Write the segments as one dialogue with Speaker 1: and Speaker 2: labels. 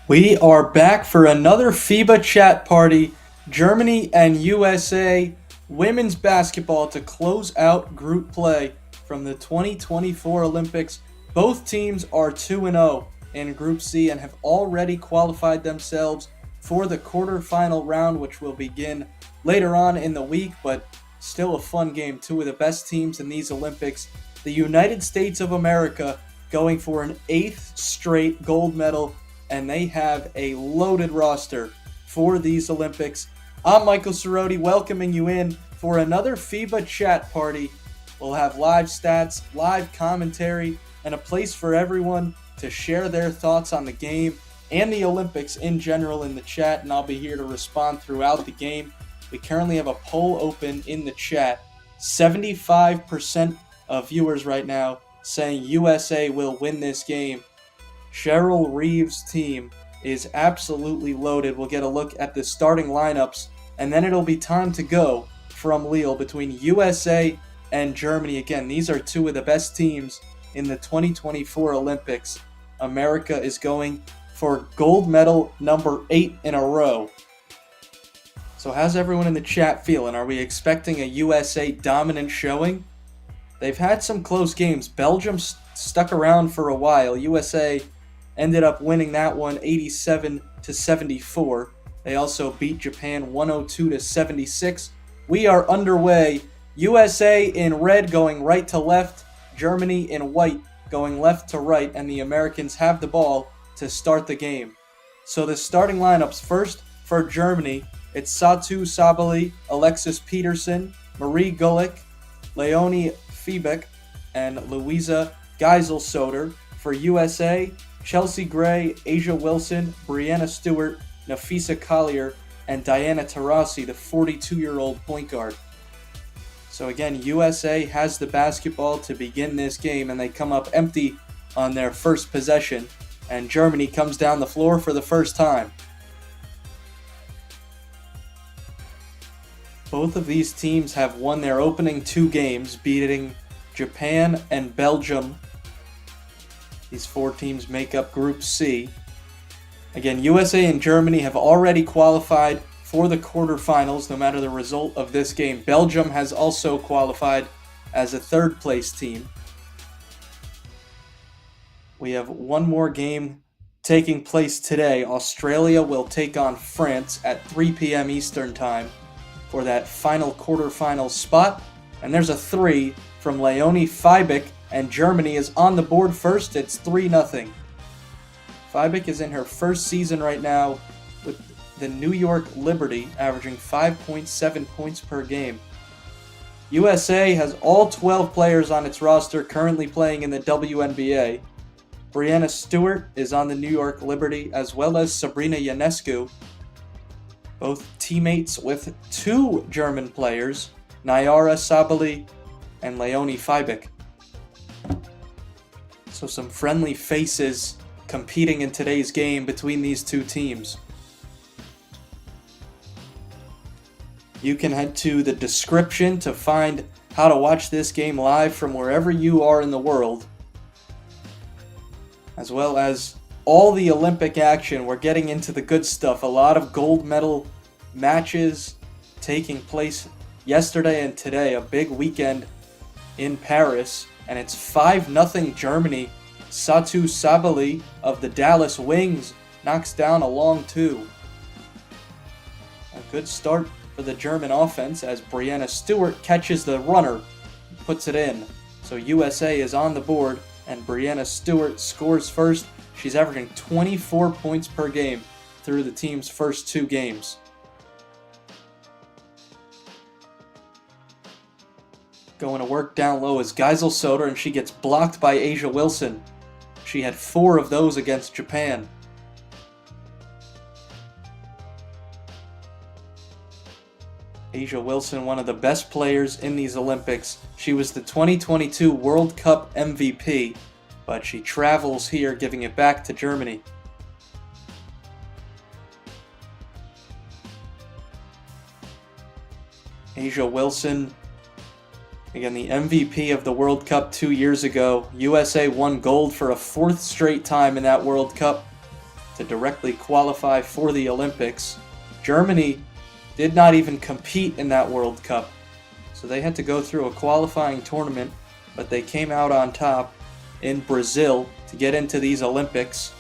Speaker 1: We are back for another FIBA chat party. Germany and USA women's basketball to close out group play from the 2024 Olympics. Both teams are 2-0 in Group C and have already qualified themselves for the quarterfinal round, which will begin later on in the week, but still a fun game. Two of the best teams in these Olympics. The United States of America going for an 8th straight gold medal, and they have a loaded roster for these Olympics. I'm Michael Cerroti, welcoming you in for another FIBA chat party. We'll have live stats, live commentary, and a place for everyone to share their thoughts on the game and the Olympics in general in the chat, and I'll be here to respond throughout the game. We currently have a poll open in the chat. 75% of viewers right now saying USA will win this game. Cheryl Reeves' team is absolutely loaded. We'll get a look at the starting lineups, and then it'll be time to go from Lille between USA and Germany. Again, these are two of the best teams in the 2024 Olympics. America is going for gold medal number 8 in a row. So how's everyone in the chat feeling? Are we expecting a USA dominant showing? They've had some close games. Belgium stuck around for a while. USA ended up winning that one 87-74. They also beat Japan 102-76. We are underway. USA in red going right to left, Germany in white going left to right, and the Americans have the ball to start the game. So the starting lineups, first for Germany, it's Satu Sabali, Alexis Peterson, Marie Gulick, Leonie Fiebeck, and Louisa Geisel-Soder. For USA, Chelsea Gray, Asia Wilson, Brianna Stewart, Nafisa Collier, and Diana Taurasi, the 42-year-old point guard. So again, USA has the basketball to begin this game, and they come up empty on their first possession, and Germany comes down the floor for the first time. Both of these teams have won their opening two games, beating Japan and Belgium. These four teams make up Group C. Again, USA and Germany have already qualified for the quarterfinals, no matter the result of this game. Belgium has also qualified as a third-place team. We have one more game taking place today. Australia will take on France at 3 p.m. Eastern Time for that final quarterfinal spot. And there's a 3 from Leonie Fiebeck, and Germany is on the board first. It's 3-0. Fiebeck is in her first season right now with the New York Liberty, averaging 5.7 points per game. USA has all 12 players on its roster currently playing in the WNBA. Brianna Stewart is on the New York Liberty, as well as Sabrina Ionescu, both teammates with two German players, Nyara Sabali and Leonie Fiebeck. So some friendly faces competing in today's game between these two teams. You can head to the description to find how to watch this game live from wherever you are in the world, as well as all the Olympic action. We're getting into the good stuff. A lot of gold medal matches taking place yesterday and today. A big weekend in Paris, and it's 5-0 Germany. Satu Sabali of the Dallas Wings knocks down a long two. A good start for the German offense as Brianna Stewart catches the runner, puts it in. So USA is on the board, and Brianna Stewart scores first. She's averaging 24 points per game through the team's first two games. Going to work down low is Geisel-Soder, and she gets blocked by Asia Wilson. She had 4 of those against Japan. Asia Wilson, one of the best players in these Olympics. She was the 2022 World Cup MVP, but she travels here, giving it back to Germany. Asia Wilson, again, the MVP of the World Cup 2 years ago. USA won gold for a 4th straight time in that World Cup. to directly qualify for the Olympics. Germany did not even compete in that World Cup, so they had to go through a qualifying tournament, but they came out on top in Brazil to get into these Olympics.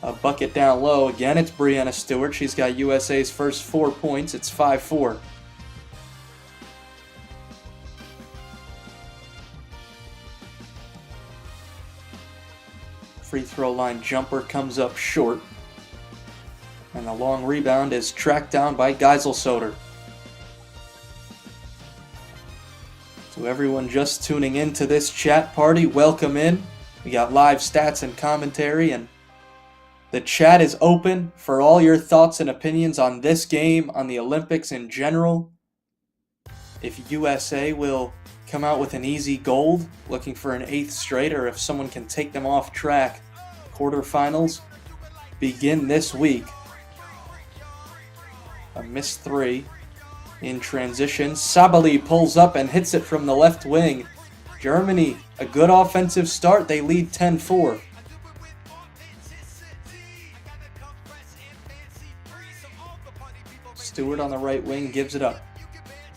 Speaker 1: A bucket down low. Again, it's Breanna Stewart. She's got USA's first 4 points. It's 5-4. Free throw line jumper comes up short. And the long rebound is tracked down by Geiselsoder. So everyone just tuning in to this chat party, welcome in. We got live stats and commentary, and the chat is open for all your thoughts and opinions on this game, on the Olympics in general. If USA will come out with an easy gold, looking for an 8th straight, or if someone can take them off track. Quarterfinals begin this week. A missed 3 in transition. Sabali pulls up and hits it from the left wing. Germany, a good offensive start. They lead 10-4. Stewart on the right wing gives it up.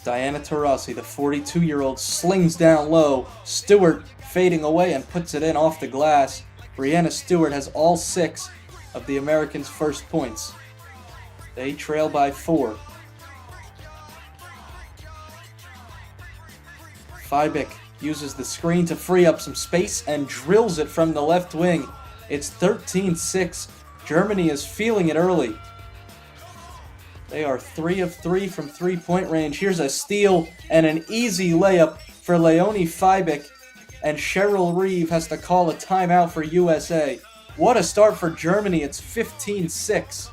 Speaker 1: Diana Taurasi, the 42-year-old, slings down low. Stewart fading away and puts it in off the glass. Breanna Stewart has all 6 of the Americans' first points. They trail by 4. FIBA uses the screen to free up some space and drills it from the left wing. It's 13-6. Germany is feeling it early. They are 3 of 3 from three-point range. Here's a steal and an easy layup for Leonie FIBA, and Cheryl Reeve has to call a timeout for USA. What a start for Germany. It's 15-6.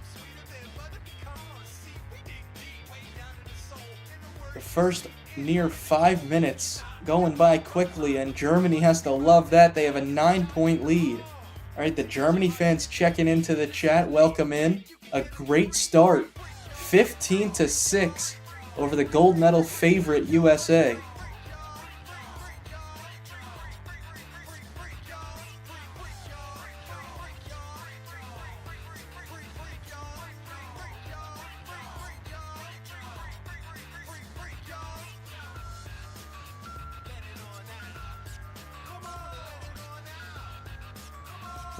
Speaker 1: The first near 5 minutes going by quickly, and Germany has to love that. They have a 9-point lead. All right, the Germany fans checking into the chat. Welcome in. A great start. 15-6 over the gold medal favorite USA.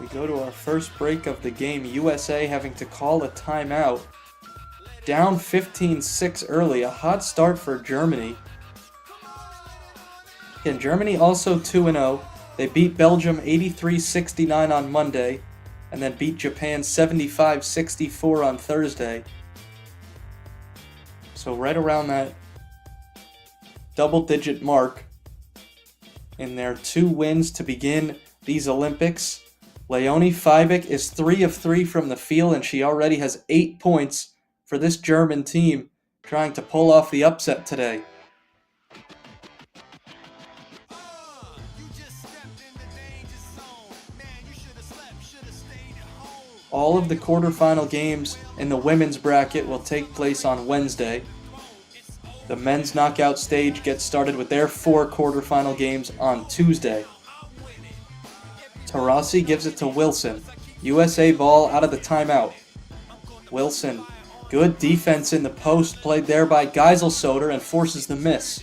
Speaker 1: We go to our first break of the game. USA having to call a timeout. Down 15-6 early. A hot start for Germany. Again, Germany also 2-0. They beat Belgium 83-69 on Monday, and then beat Japan 75-64 on Thursday. So right around that double-digit mark in their 2 wins to begin these Olympics. Leonie FIBA is 3 of 3 from the field, and she already has 8 points for this German team, trying to pull off the upset today. All of the quarterfinal games in the women's bracket will take place on Wednesday. The men's knockout stage gets started with their 4 quarterfinal games on Tuesday. Taurasi gives it to Wilson. USA ball out of the timeout. Wilson, good defense in the post, played there by Geiselsoder, and forces the miss.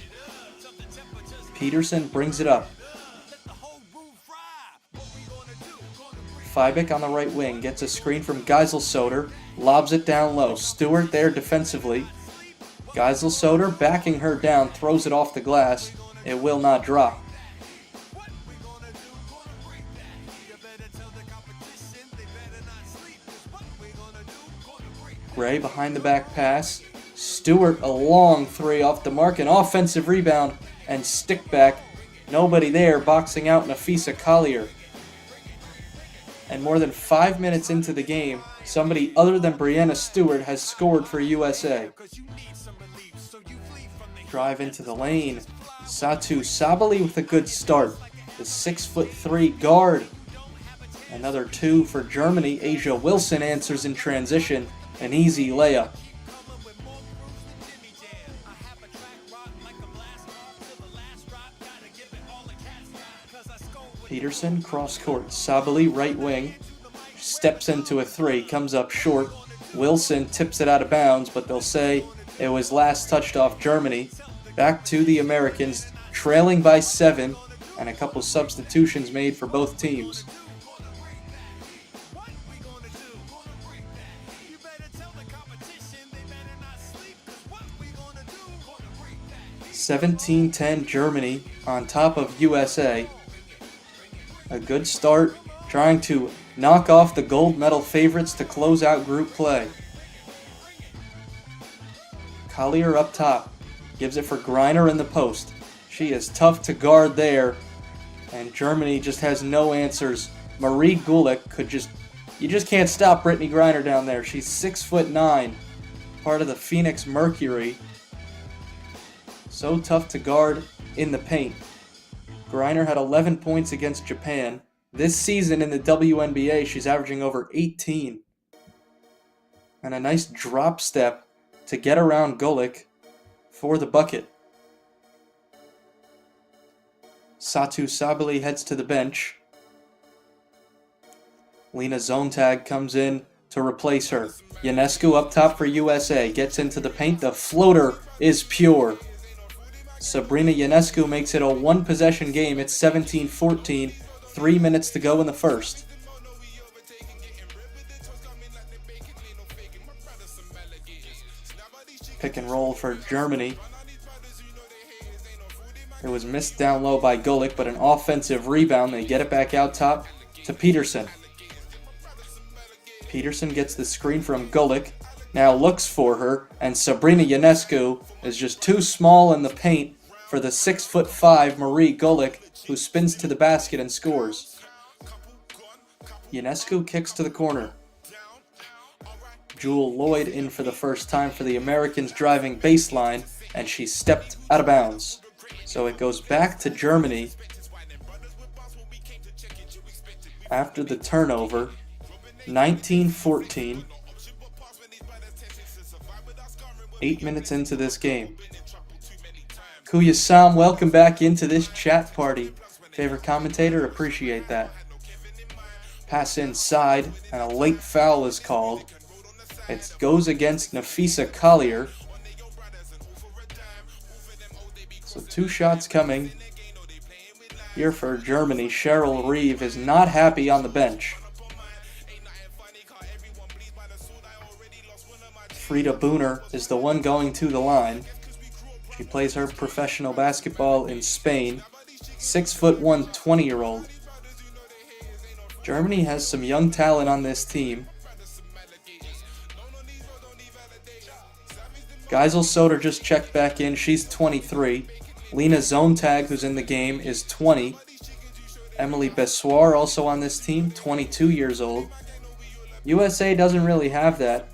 Speaker 1: Peterson brings it up. FIBA on the right wing gets a screen from Geiselsoder, lobs it down low. Stewart there defensively. Geiselsoder backing her down, throws it off the glass. It will not drop. Gray behind the back pass. Stewart a long 3 off the mark. An offensive rebound and stick back. Nobody there, boxing out Nafisa Collier. And more than 5 minutes into the game, somebody other than Breanna Stewart has scored for USA. Drive into the lane. Satu Sabali with a good start. The 6'3" guard. Another 2 for Germany. Asia Wilson answers in transition. An easy layup. Peterson cross court. Sabali right wing. steps into a three, comes up short. Wilson tips it out of bounds, but they'll say it was last touched off Germany. Back to the Americans, trailing by 7, and a couple substitutions made for both teams. (17-10) Germany on top of USA. A good start, trying to knock off the gold medal favorites to close out group play. Collier up top, gives it for Greiner in the post. She is tough to guard there, and Germany just has no answers. Marie Gulick you just can't stop Brittany Griner down there. She's 6'9", part of the Phoenix Mercury. So tough to guard in the paint. Griner had 11 points against Japan. This season in the WNBA, she's averaging over 18. And a nice drop step to get around Gulick for the bucket. Satu Sabali heads to the bench. Lena Zontag comes in to replace her. Ionescu up top for USA, gets into the paint. The floater is pure. Sabrina Ionescu makes it a one-possession game. It's 17-14, 3 minutes to go in the first. Pick and roll for Germany. It was missed down low by Gulick, but an offensive rebound. They get it back out top to Peterson. Peterson gets the screen from Gulick, now looks for her, and Sabrina Ionescu is just too small in the paint for the 6'5" Marie Gulick, who spins to the basket and scores. Ionescu kicks to the corner. Jewel Lloyd in for the first time for the Americans, driving baseline, and she stepped out of bounds. So it goes back to Germany after the turnover, 19-14. 8 minutes into this game. Kuya Sam, welcome back into this chat party. Favorite commentator, appreciate that. Pass inside, and a late foul is called. It goes against Nafisa Collier. So 2 shots coming here for Germany. Cheryl Reeve is not happy on the bench. Frida Booner is the one going to the line. She plays her professional basketball in Spain. 6'1", 20-year-old. Germany has some young talent on this team. Geisel Soder just checked back in. She's 23. Lena Zontag, who's in the game, is 20. Emily Bessoir, also on this team, 22 years old. USA doesn't really have that.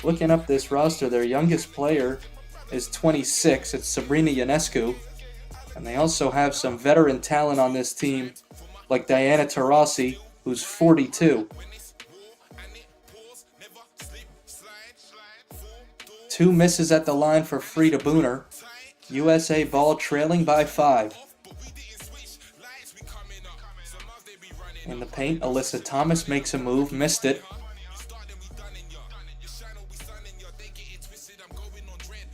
Speaker 1: Looking up this roster, their youngest player is 26. It's Sabrina Ionescu. And they also have some veteran talent on this team, like Diana Taurasi, who's 42. 2 misses at the line for Frida Booner. USA ball trailing by 5. In the paint, Alyssa Thomas makes a move, missed it.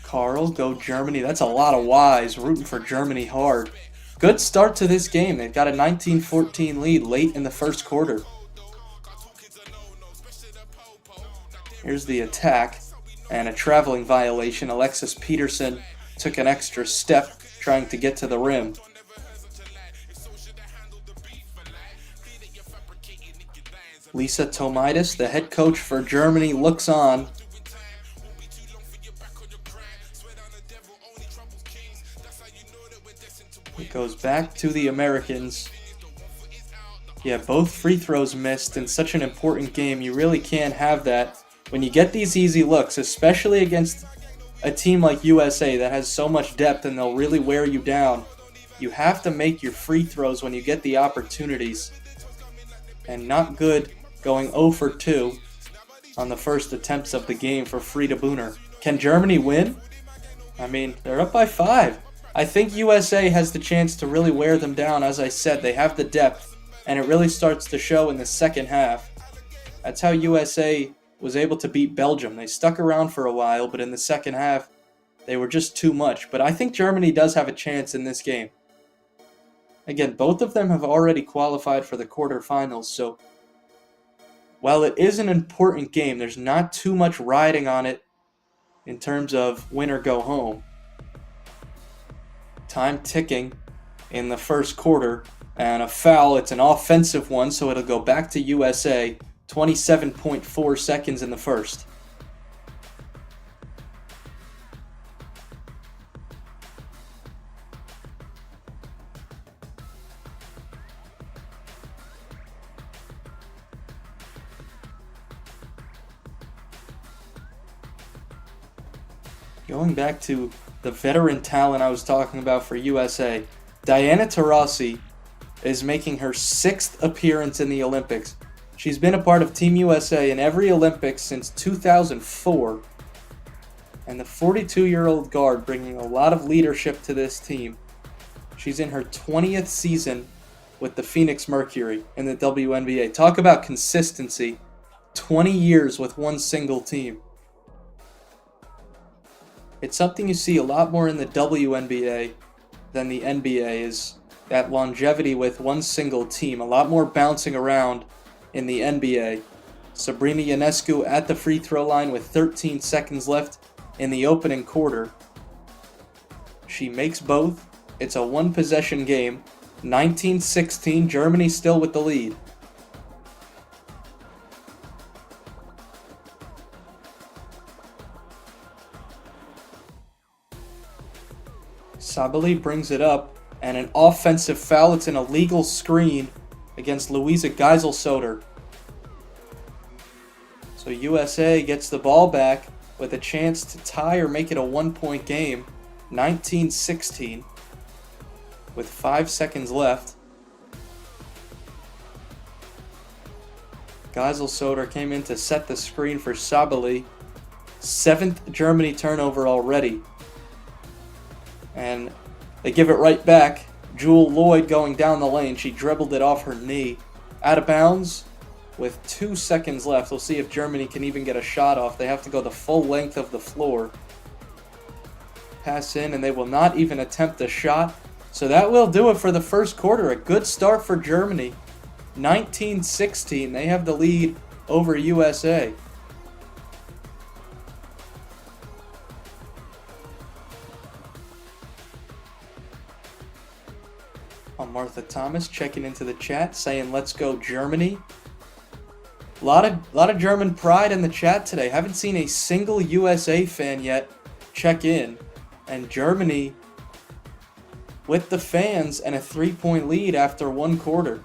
Speaker 1: Carl, go Germany. That's a lot of Ys, rooting for Germany hard. Good start to this game. They've got a 19-14 lead late in the first quarter. Here's the attack, and a traveling violation. Alexis Peterson took an extra step trying to get to the rim. Lisa Tomaitis, the head coach for Germany, looks on. It goes back to the Americans. Yeah, both free throws missed in such an important game. You really can't have that when you get these easy looks, especially against a team like USA that has so much depth and they'll really wear you down. You have to make your free throws when you get the opportunities. And not good going 0 for 2 on the first attempts of the game for Frida Booner. Can Germany win? I mean, they're up by 5. I think USA has the chance to really wear them down. As I said, they have the depth, and it really starts to show in the second half. That's how USA was able to beat Belgium. They stuck around for a while, but in the second half, they were just too much. But I think Germany does have a chance in this game. Again, both of them have already qualified for the quarterfinals, so while it is an important game, there's not too much riding on it in terms of win or go home. Time ticking in the first quarter, and a foul. It's an offensive one, so it'll go back to USA. 27.4 seconds in the first. Going back to the veteran talent I was talking about for USA, Diana Taurasi is making her 6th appearance in the Olympics. She's been a part of Team USA in every Olympics since 2004. And the 42-year-old guard bringing a lot of leadership to this team. She's in her 20th season with the Phoenix Mercury in the WNBA. Talk about consistency. 20 years with one single team. It's something you see a lot more in the WNBA than the NBA, is that longevity with one single team. A lot more bouncing around in the NBA. Sabrina Ionescu at the free throw line with 13 seconds left in the opening quarter. She makes both. It's a one-possession game. 19-16, Germany still with the lead. Sabali brings it up, and an offensive foul. It's an illegal screen against Luisa Geisel-Soter. So USA gets the ball back with a chance to tie or make it a one-point game. 19-16 with 5 seconds left. Geisel-Soter came in to set the screen for Sabali. 7th Germany turnover already. And they give it right back. Jewel Lloyd going down the lane. She dribbled it off her knee. Out of bounds with 2 seconds left. We'll see if Germany can even get a shot off. They have to go the full length of the floor. Pass in, and they will not even attempt a shot. So that will do it for the first quarter. A good start for Germany. 19-16. They have the lead over USA. Martha Thomas checking into the chat, saying let's go Germany. A lot of German pride in the chat today. Haven't seen a single USA fan yet check in. And Germany with the fans and a 3-point lead after one quarter.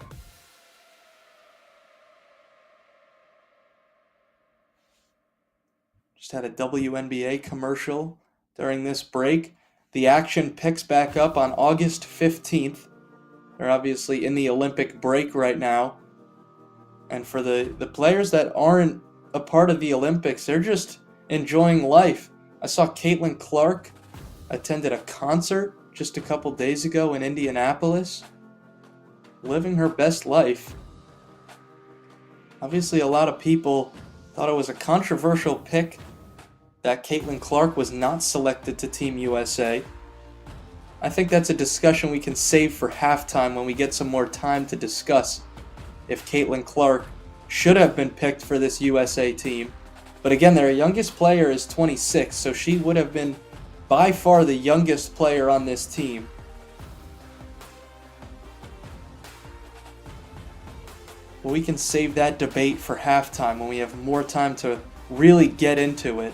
Speaker 1: Just had a WNBA commercial during this break. The action picks back up on August 15th. They're obviously in the Olympic break right now. And for the players that aren't a part of the Olympics, they're just enjoying life. I saw Caitlin Clark attended a concert just a couple days ago in Indianapolis. Living her best life. Obviously, a lot of people thought it was a controversial pick that Caitlin Clark was not selected to Team USA. I think that's a discussion we can save for halftime when we get some more time to discuss if Caitlin Clark should have been picked for this USA team. But again, their youngest player is 26, so she would have been by far the youngest player on this team. But we can save that debate for halftime when we have more time to really get into it.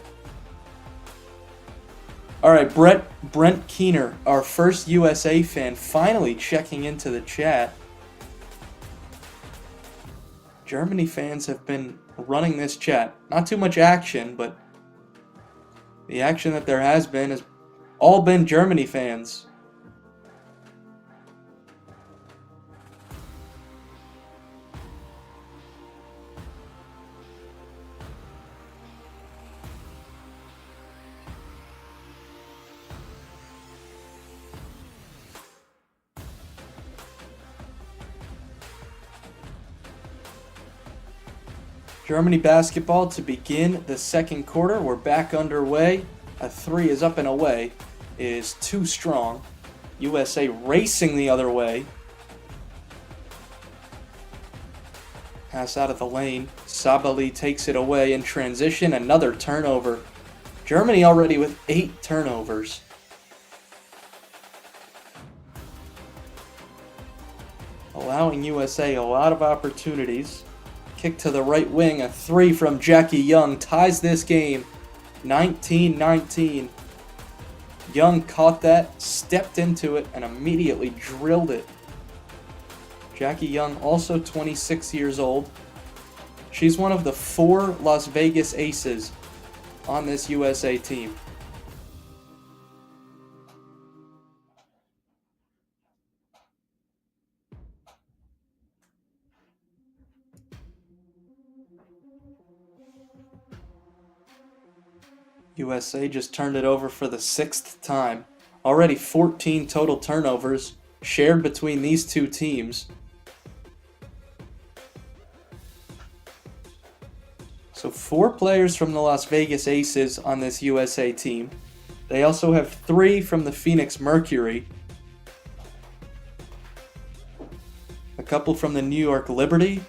Speaker 1: All right, Brent Keener, our first USA fan, finally checking into the chat. Germany fans have been running this chat. Not too much action, but the action that there has been has all been Germany fans. Germany basketball to begin the second quarter. We're back underway. A three is up and away. It is too strong. USA racing the other way. Pass out of the lane. Sabali takes it away in transition. Another turnover. Germany already with 8 turnovers. Allowing USA a lot of opportunities. Kick to the right wing, a three from Jackie Young ties this game, 19-19. Young caught that, stepped into it, and immediately drilled it. Jackie Young, also 26 years old. She's one of the 4 Las Vegas aces on this USA team. USA just turned it over for the 6th time. Already 14 total turnovers shared between these two teams. So 4 players from the Las Vegas Aces on this USA team. They also have 3 from the Phoenix Mercury. A couple from the New York Liberty.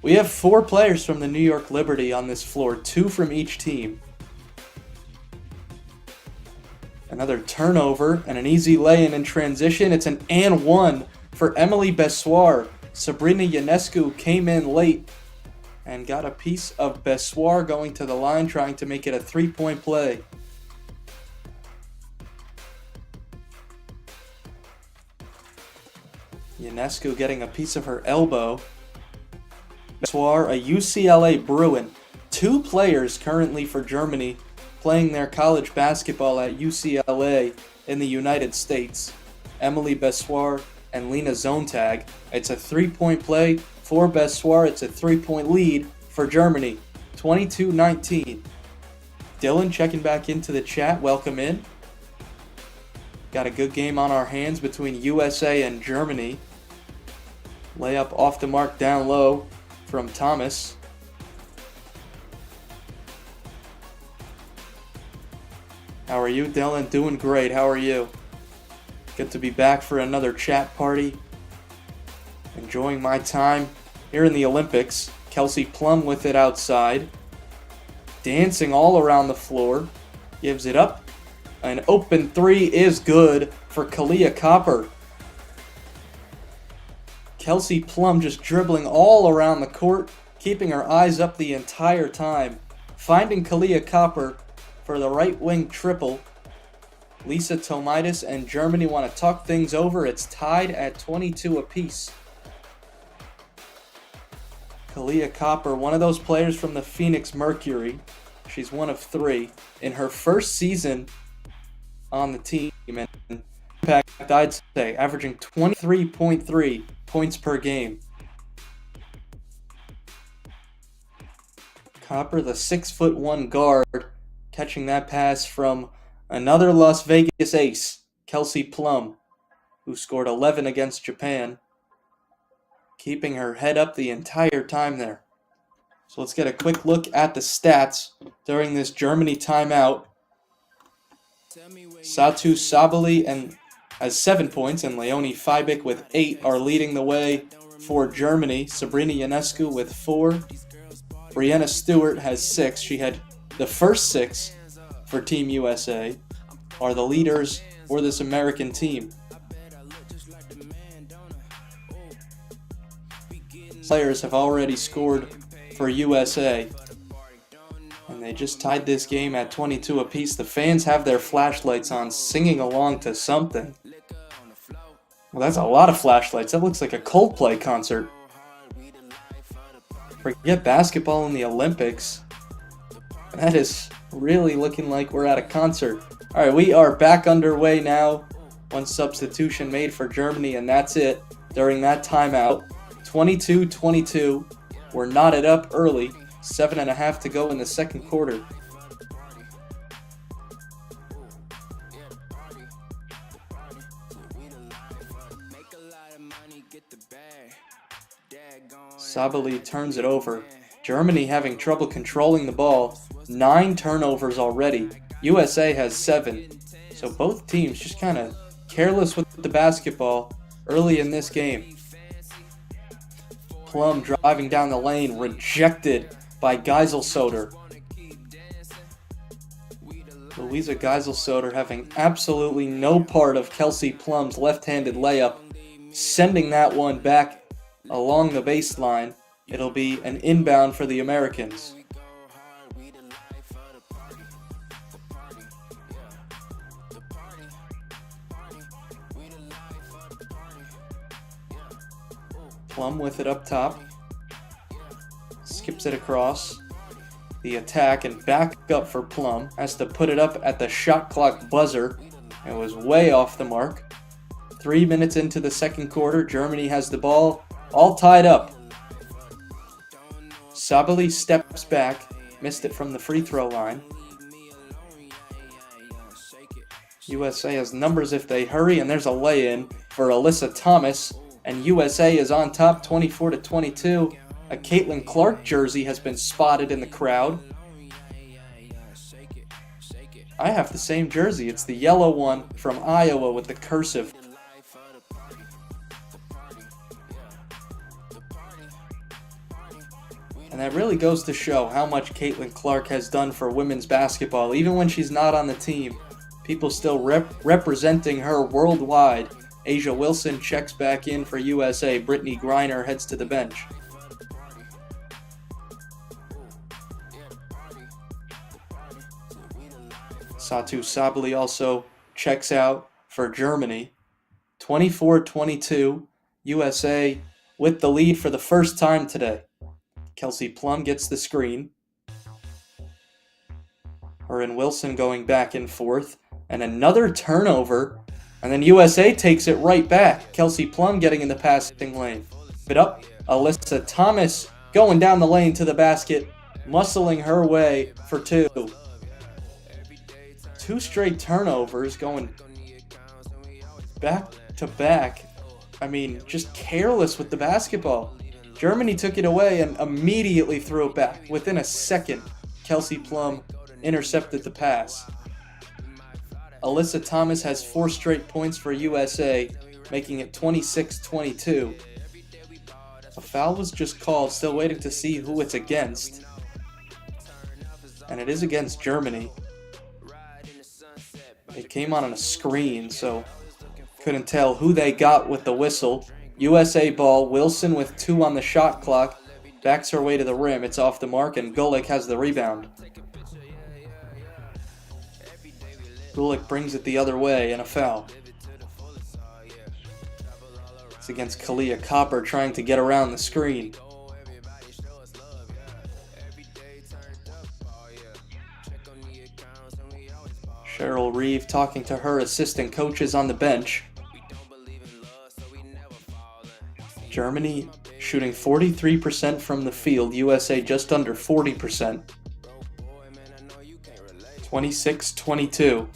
Speaker 1: We have 4 players from the New York Liberty on this floor, 2 from each team. Another turnover and an easy lay-in in transition. It's an and one for Emily Bessoir. Sabrina Ionescu came in late and got a piece of Bessoir going to the line, trying to make it a 3-point play. Ionescu getting a piece of her elbow. Bessoir, a UCLA Bruin. 2 players currently for Germany playing their college basketball at UCLA in the United States. Emily Bessoir and Lena Zontag. It's a 3-point play for Bessoir. It's a 3-point lead for Germany. 22-19. Dylan checking back into the chat. Welcome in. Got a good game on our hands between USA and Germany. Layup off the mark down low from Thomas. How are you, Dylan? Doing great. How are you? Good to be back for another chat party. Enjoying my time here in the Olympics. Kelsey Plum with it outside. Dancing all around the floor. Gives it up. An open 3 is good for Kalia Copper. Kelsey Plum just dribbling all around the court, keeping her eyes up the entire time. Finding Kalia Copper for the right wing triple. Lisa Tomaitis and Germany want to tuck things over. It's tied at 22 apiece. Kalia Copper, one of those players from the Phoenix Mercury. She's one of 3 in her first season on the team, and impact, I'd say, averaging 23.3 points per game. Copper, the 6'1" guard, catching that pass from another Las Vegas ace, Kelsey Plum, who scored 11 against Japan, keeping her head up the entire time there. So let's get a quick look at the stats during this Germany timeout. Satu Sabali has 7 points, and Leonie Fibik with 8 are leading the way for Germany. Sabrina Ionescu with 4. Brianna Stewart has 6. She had the first 6 for Team USA, are the leaders for this American team. Players have already scored for USA, and they just tied this game at 22 apiece. The fans have their flashlights on, singing along to something. Well, that's a lot of flashlights. That looks like a Coldplay concert. Forget basketball in the Olympics. That is really looking like we're at a concert. All right, we are back underway now. One substitution made for Germany, and that's it during that timeout. 22-22. We're knotted up early. 7.5 to go in the second quarter. Sabali turns it over. Germany having trouble controlling the ball. 9 turnovers already. USA has 7. So both teams just kind of careless with the basketball early in this game. Plum driving down the lane, rejected by Geiselsoder. Louisa Geiselsoder having absolutely no part of Kelsey Plum's left-handed layup, sending that one back along the baseline. It'll be an inbound for the Americans. Plum with it up top. Skips it across. The attack and back up for Plum. Has to put it up at the shot clock buzzer. It was way off the mark. 3 minutes into the second quarter, Germany has the ball all tied up. Sabali steps back, missed it from the free throw line. USA has numbers if they hurry, and there's a lay-in for Alyssa Thomas, and USA is on top 24-22. A Caitlin Clark jersey has been spotted in the crowd. I have the same jersey. It's the yellow one from Iowa with the cursive. And that really goes to show how much Caitlin Clark has done for women's basketball. Even when she's not on the team, people still representing her worldwide. Asia Wilson checks back in for USA. Brittany Griner heads to the bench. Satu Sabali also checks out for Germany. 24-22, USA with the lead for the first time today. Kelsey Plum gets the screen. Her and Wilson going back and forth. And another turnover. And then USA takes it right back. Kelsey Plum getting in the passing lane. It up. Alyssa Thomas going down the lane to the basket. Muscling her way for 2. 2 straight turnovers going back to back. I mean, just careless with the basketball. Germany took it away and immediately threw it back. Within a second, Kelsey Plum intercepted the pass. Alyssa Thomas has 4 straight points for USA, making it 26-22. A foul was just called, still waiting to see who it's against. And it is against Germany. It came on a screen, so couldn't tell who they got with the whistle. USA ball, Wilson with 2 on the shot clock, backs her way to the rim. It's off the mark, and Gulick has the rebound. Gulick brings it the other way, and a foul. It's against Kalia Copper trying to get around the screen. Cheryl Reeve talking to her assistant coaches on the bench. Germany shooting 43% from the field, USA just under 40%. 26-22.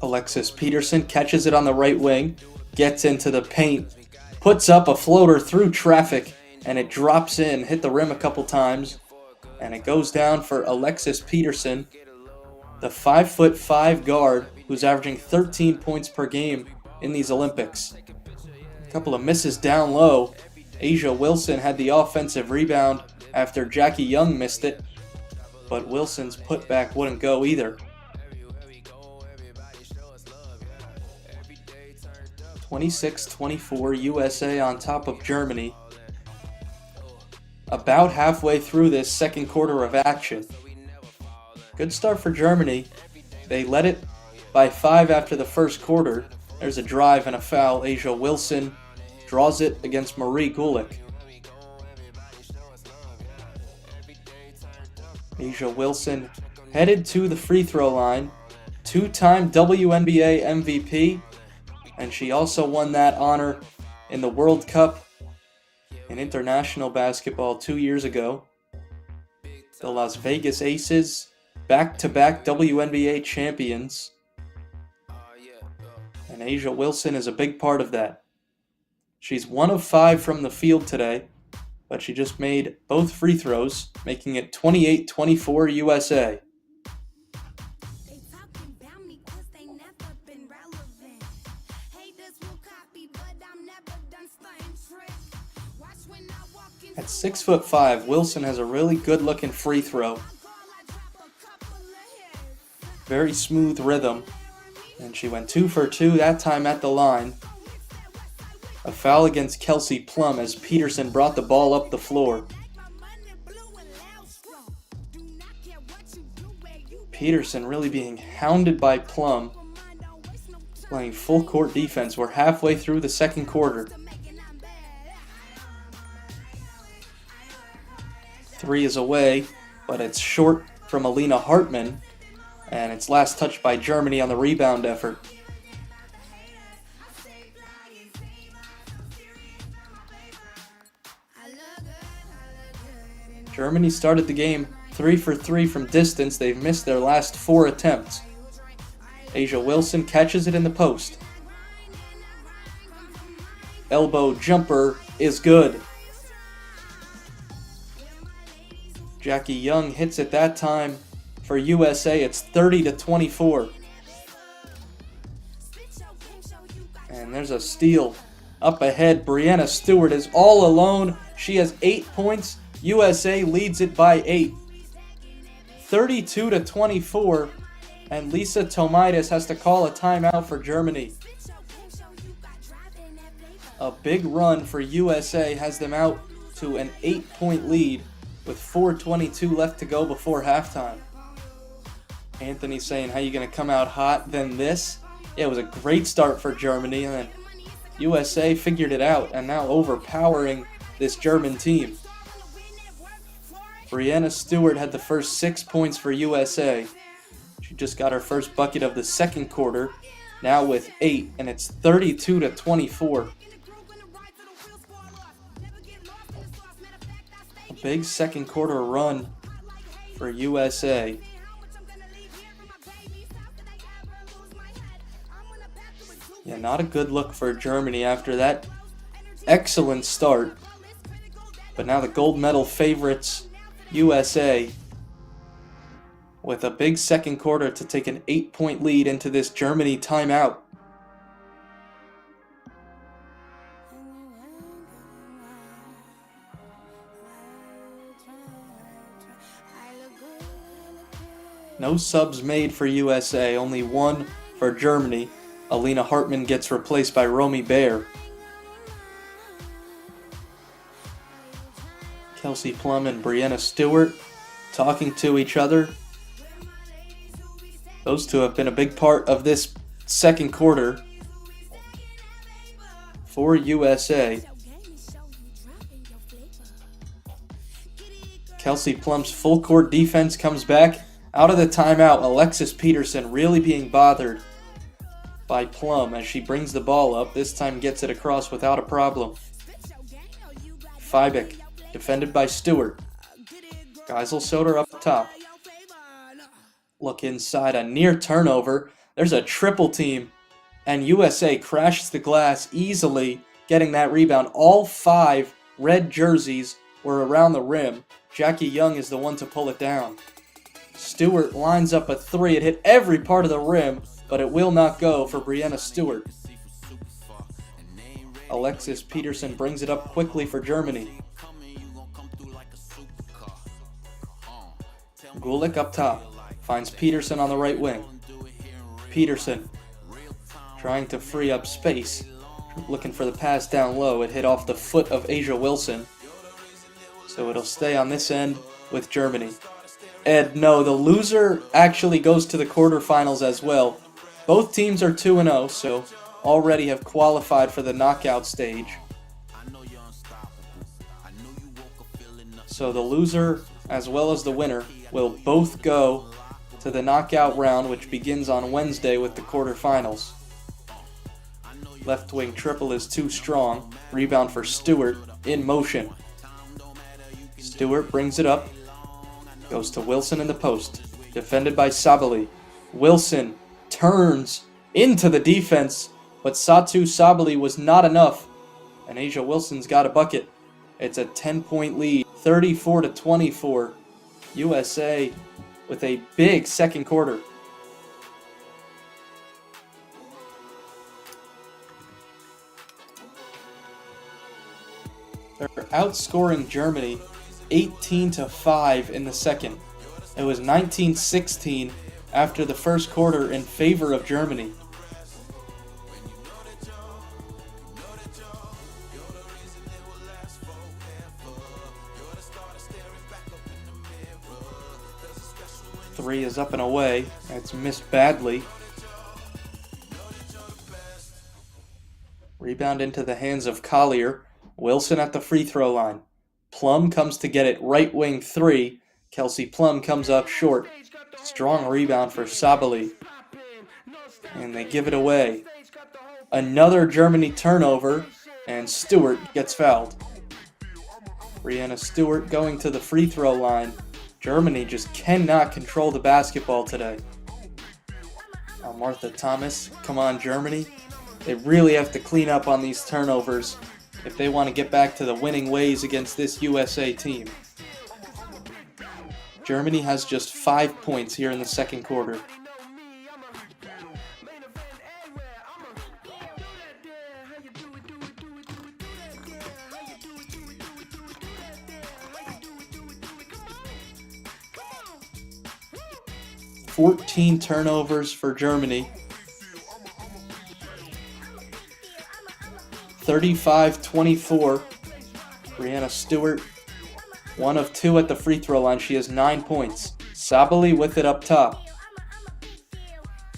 Speaker 1: Alexis Peterson catches it on the right wing, gets into the paint, puts up a floater through traffic, and it drops in, hit the rim a couple times, and it goes down for Alexis Peterson, the 5'5" guard who's averaging 13 points per game in these Olympics. A couple of misses down low. Asia Wilson had the offensive rebound after Jackie Young missed it, but Wilson's putback wouldn't go either. 26-24, USA on top of Germany. About halfway through this second quarter of action. Good start for Germany. They led it by 5 after the first quarter. There's a drive and a foul. Asia Wilson draws it against Marie Gulick. Asia Wilson headed to the free throw line. 2-time WNBA MVP. And she also won that honor in the World Cup in international basketball 2 years ago. The Las Vegas Aces, back-to-back WNBA champions. And Asia Wilson is a big part of that. She's 1 of 5 from the field today, but she just made both free throws, making it 28-24 USA. At 6'5", Wilson has a really good-looking free throw. Very smooth rhythm. And she went 2 for 2 that time at the line. A foul against Kelsey Plum as Peterson brought the ball up the floor. Peterson really being hounded by Plum, playing full court defense. We're halfway through the second quarter. 3 is away, but it's short from Alina Hartmann, and it's last touched by Germany on the rebound effort. Germany started the game 3 for 3 from distance. They've missed their last 4 attempts. A'ja Wilson catches it in the post. Elbow jumper is good. Jackie Young hits it that time. For USA, it's 30-24. And there's a steal. Up ahead, Breanna Stewart is all alone. She has 8 points. USA leads it by 8. 32-24. And Lisa Tomaitis has to call a timeout for Germany. A big run for USA has them out to an 8-point lead with 4:22 left to go before halftime. Anthony saying, how you going to come out hot than this? Yeah, it was a great start for Germany, and then USA figured it out and now overpowering this German team. Breanna Stewart had the first 6 points for USA. She just got her first bucket of the second quarter, now with 8, and it's 32-24. A big second quarter run for USA. Yeah, not a good look for Germany after that excellent start. But now the gold medal favorites, USA, with a big second quarter to take an 8-point lead into this Germany timeout. No subs made for USA, only one for Germany. Alina Hartmann gets replaced by Romy Baer. Kelsey Plum and Breanna Stewart talking to each other. Those two have been a big part of this second quarter for USA. Kelsey Plum's full court defense comes back out of the timeout. Alexis Peterson really being bothered by Plum as she brings the ball up. This time gets it across without a problem. FIBA defended by Stewart. Geisel Soder up top. Look inside, a near turnover. There's a triple team, and USA crashes the glass easily, getting that rebound. All 5 red jerseys were around the rim. Jackie Young is the one to pull it down. Stewart lines up a 3. It hit every part of the rim, but it will not go for Breanna Stewart. Alexis Peterson brings it up quickly for Germany. Gulick up top. Finds Peterson on the right wing. Peterson trying to free up space. Looking for the pass down low. It hit off the foot of A'ja Wilson. So it'll stay on this end with Germany. And no, the loser actually goes to the quarterfinals as well. Both teams are 2-0, so already have qualified for the knockout stage. So the loser as well as the winner will both go to the knockout round, which begins on Wednesday with the quarterfinals. Left wing triple is too strong. Rebound for Stewart in motion. Stewart brings it up. Goes to Wilson in the post. Defended by Sabali. Wilson turns into the defense, but Satu Sabali was not enough And Asia Wilson's got a bucket. It's a 10-point lead, 34-24. USA with a big second quarter. They're outscoring Germany 18-5 in the second. It was 19-16 after the first quarter in favor of Germany. Three is up and away. It's missed badly. Rebound into the hands of Collier. Wilson at the free throw line. Plum comes to get it right wing three. Kelsey Plum comes up short. Strong rebound for Sabali. And they give it away. Another Germany turnover, and Stewart gets fouled. Brianna Stewart going to the free throw line. Germany just cannot control the basketball today. Now Martha Thomas, come on Germany. They really have to clean up on these turnovers if they want to get back to the winning ways against this USA team. Germany has just 5 points here in the second quarter. "14 turnovers for Germany. 35-24. Brianna Stewart, 1 of 2 at the free throw line. She has 9 points. Sabali with it up top.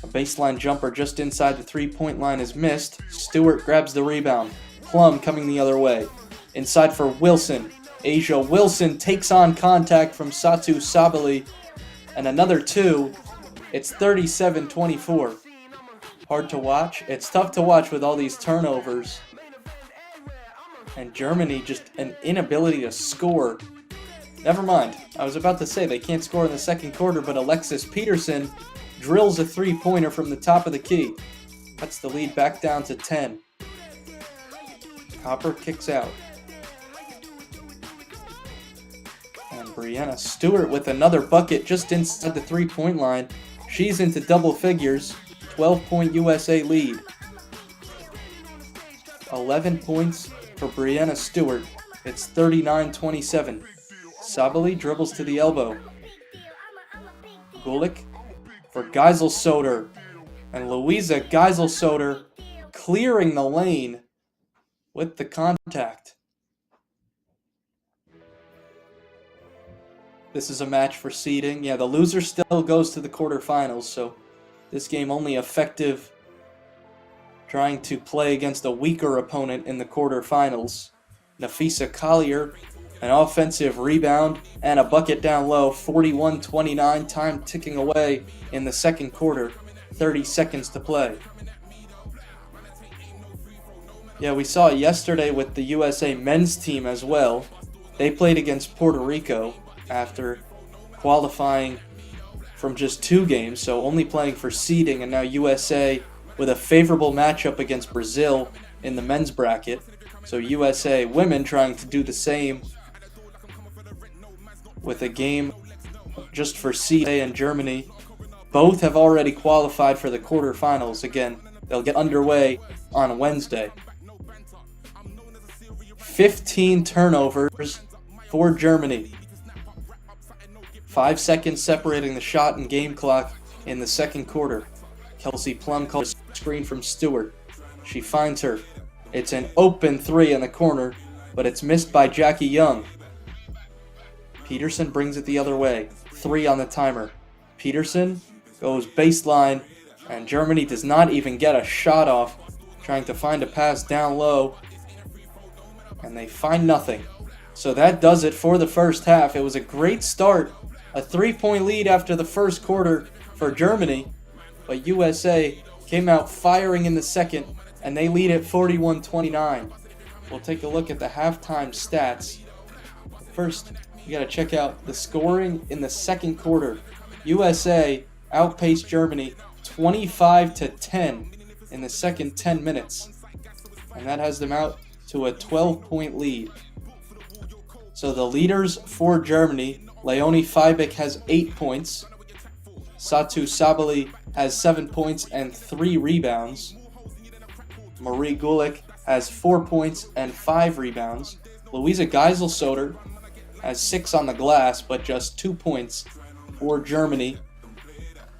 Speaker 1: A baseline jumper just inside the three-point line is missed. Stewart grabs the rebound. Plum coming the other way. Inside for Wilson. Asia Wilson takes on contact from Satu Sabali. And another 2. It's 37-24. Hard to watch. It's tough to watch with all these turnovers. And Germany just an inability to score. Never mind. I was about to say they can't score in the second quarter, but Alexis Peterson drills a three-pointer from the top of the key. Cuts the lead back down to 10. Copper kicks out. And Brianna Stewart with another bucket just inside the three-point line. She's into double figures. 12-point USA lead. 11 points for Brianna Stewart. It's 39-27. Sabali dribbles to the elbow. Gulick for Geiselsoder. And Louisa Geiselsoder clearing the lane with the contact. This is a match for seeding. Yeah, the loser still goes to the quarterfinals, so this game only effective trying to play against a weaker opponent in the quarterfinals. Nafisa Collier, an offensive rebound and a bucket down low, 41-29, time ticking away in the second quarter, 30 seconds to play. Yeah, we saw it yesterday with the USA men's team as well. They played against Puerto Rico after qualifying from just 2 games, so only playing for seeding, and now USA with a favorable matchup against Brazil in the men's bracket. So USA women trying to do the same with a game just for seeding, and Germany. Both have already qualified for the quarterfinals. Again, they'll get underway on Wednesday. 15 turnovers for Germany. 5 seconds separating the shot and game clock in the second quarter. Kelsey Plum calls a screen from Stewart. She finds her. It's an open 3 in the corner, but it's missed by Jackie Young. Peterson brings it the other way. 3 on the timer. Peterson goes baseline, and Germany does not even get a shot off, trying to find a pass down low, and they find nothing. So that does it for the first half. It was a great start. A 3-point lead after the first quarter for Germany, but USA came out firing in the second, and they lead at 41-29. We'll take a look at the halftime stats. First, you got to check out the scoring in the second quarter. USA outpaced Germany 25-10 in the second 10 minutes, and that has them out to a 12-point lead. So the leaders for Germany, Leonie Feibeck has 8 points. Satu Sabali has 7 points and 3 rebounds. Marie Gulick has 4 points and 5 rebounds. Luisa Geisel-Soter has 6 on the glass, but just 2 points for Germany.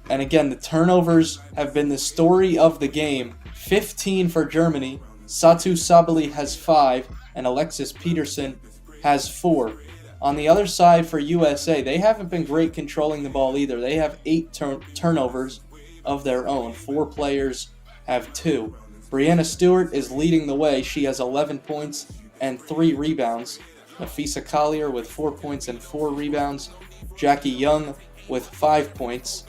Speaker 1: And again, the turnovers have been the story of the game. 15 for Germany. Satu Sabali has 5, and Alexis Peterson has 4. On the other side for USA, they haven't been great controlling the ball either. They have 8 turnovers of their own. 4 players have 2. Brianna Stewart is leading the way. She has 11 points and 3 rebounds. Nafisa Collier with 4 points and 4 rebounds. Jackie Young with 5 points.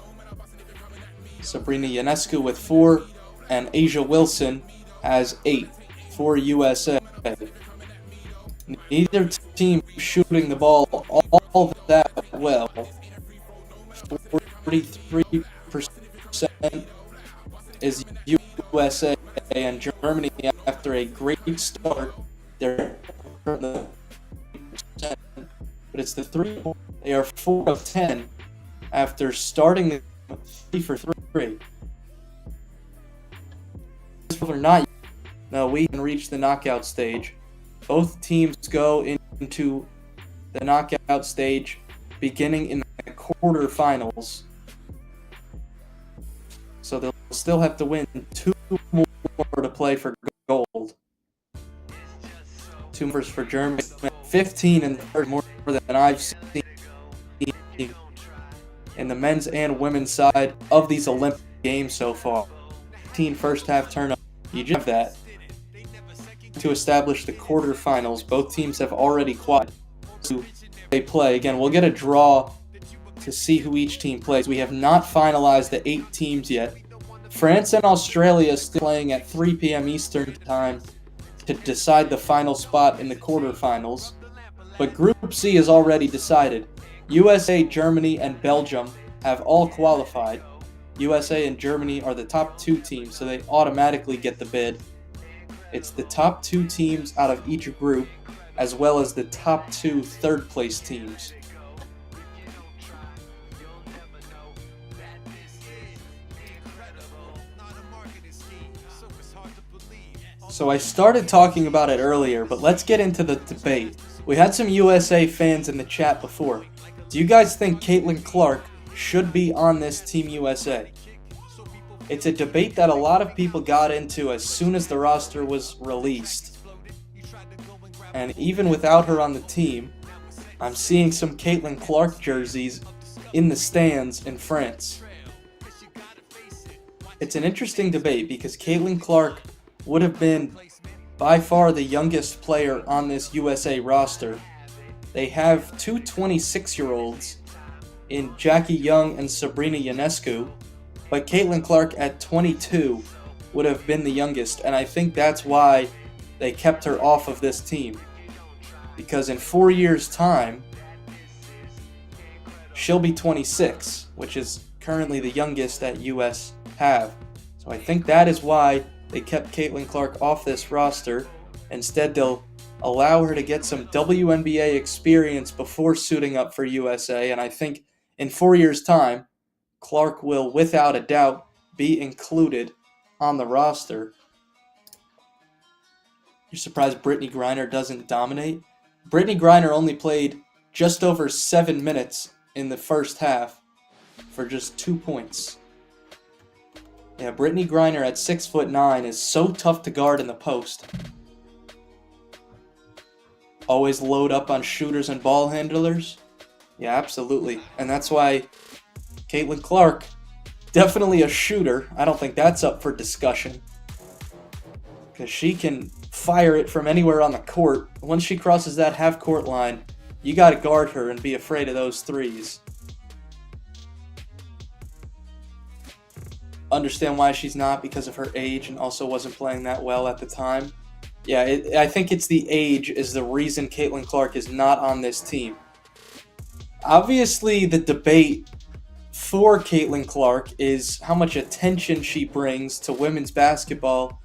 Speaker 1: Sabrina Ionescu with 4. And Asia Wilson has 8 for USA. Neither team shooting the ball all that well. 43% is USA, and Germany, after a great start, they're but it's the 3. They are 4 of 10 after starting 3 for 3. No, we can reach the knockout stage. Both teams go into the knockout stage beginning in the quarterfinals. So they'll still have to win 2 more to play for gold. 2 more for Germany. 15 and 30 more than I've seen in the men's and women's side of these Olympic games so far. 15 first half turnovers. You just have that to establish the quarterfinals. Both teams have already qualified. So they play. Again, we'll get a draw to see who each team plays. We have not finalized the 8 teams yet. France and Australia still playing at 3 p.m. Eastern Time to decide the final spot in the quarterfinals. But Group C is already decided. USA, Germany, and Belgium have all qualified. USA and Germany are the top 2 teams, so they automatically get the bid. It's the top 2 teams out of each group, as well as the top 2 third-place teams. So I started talking about it earlier, but let's get into the debate. We had some USA fans in the chat before. Do you guys think Caitlin Clark should be on this Team USA? It's a debate that a lot of people got into as soon as the roster was released. And even without her on the team, I'm seeing some Caitlin Clark jerseys in the stands in France. It's an interesting debate because Caitlin Clark would have been by far the youngest player on this USA roster. They have 2 26-year-olds in Jackie Young and Sabrina Ionescu, but Caitlin Clark at 22 would have been the youngest, and I think that's why they kept her off of this team. Because in 4 years' time, she'll be 26, which is currently the youngest that US have. So I think that is why they kept Caitlin Clark off this roster. Instead, they'll allow her to get some WNBA experience before suiting up for USA, and I think in 4 years' time, Clark will, without a doubt, be included on the roster. You're surprised Brittany Griner doesn't dominate? Brittany Griner only played just over 7 minutes in the first half for just 2 points. Yeah, Brittany Griner at 6'9" is so tough to guard in the post. Always load up on shooters and ball handlers. Yeah, absolutely. And that's why Caitlin Clark, definitely a shooter. I don't think that's up for discussion. Because she can fire it from anywhere on the court. Once she crosses that half-court line, you got to guard her and be afraid of those threes. Understand why she's not, because of her age, and also wasn't playing that well at the time. Yeah, I think it's the age is the reason Caitlin Clark is not on this team. Obviously, the debate for Caitlin Clark is how much attention she brings to women's basketball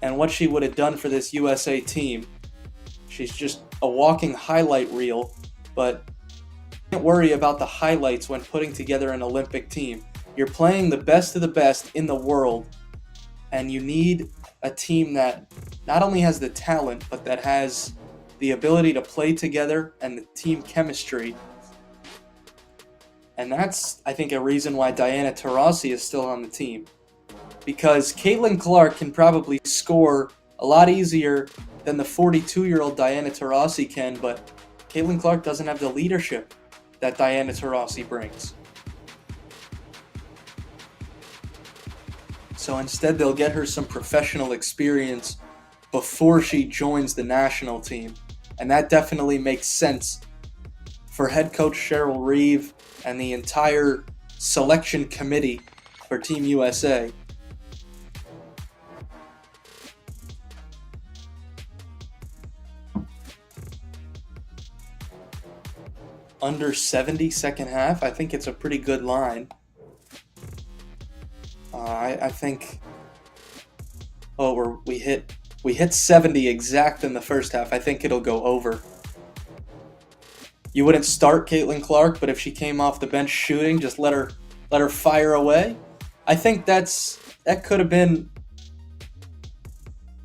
Speaker 1: and what she would have done for this USA team. She's just a walking highlight reel, but don't worry about the highlights when putting together an Olympic team. You're playing the best of the best in the world, and you need a team that not only has the talent, but that has the ability to play together and the team chemistry. And that's, I think, a reason why Diana Taurasi is still on the team. Because Caitlin Clark can probably score a lot easier than the 42-year-old Diana Taurasi can, but Caitlin Clark doesn't have the leadership that Diana Taurasi brings. So instead, they'll get her some professional experience before she joins the national team. And that definitely makes sense for head coach Cheryl Reeve and the entire selection committee for Team USA. Under 70 second half, I think it's a pretty good line. I think. We hit 70 exact in the first half. I think it'll go over. You wouldn't start Caitlin Clark, but if she came off the bench shooting, just let her fire away. I think that could have been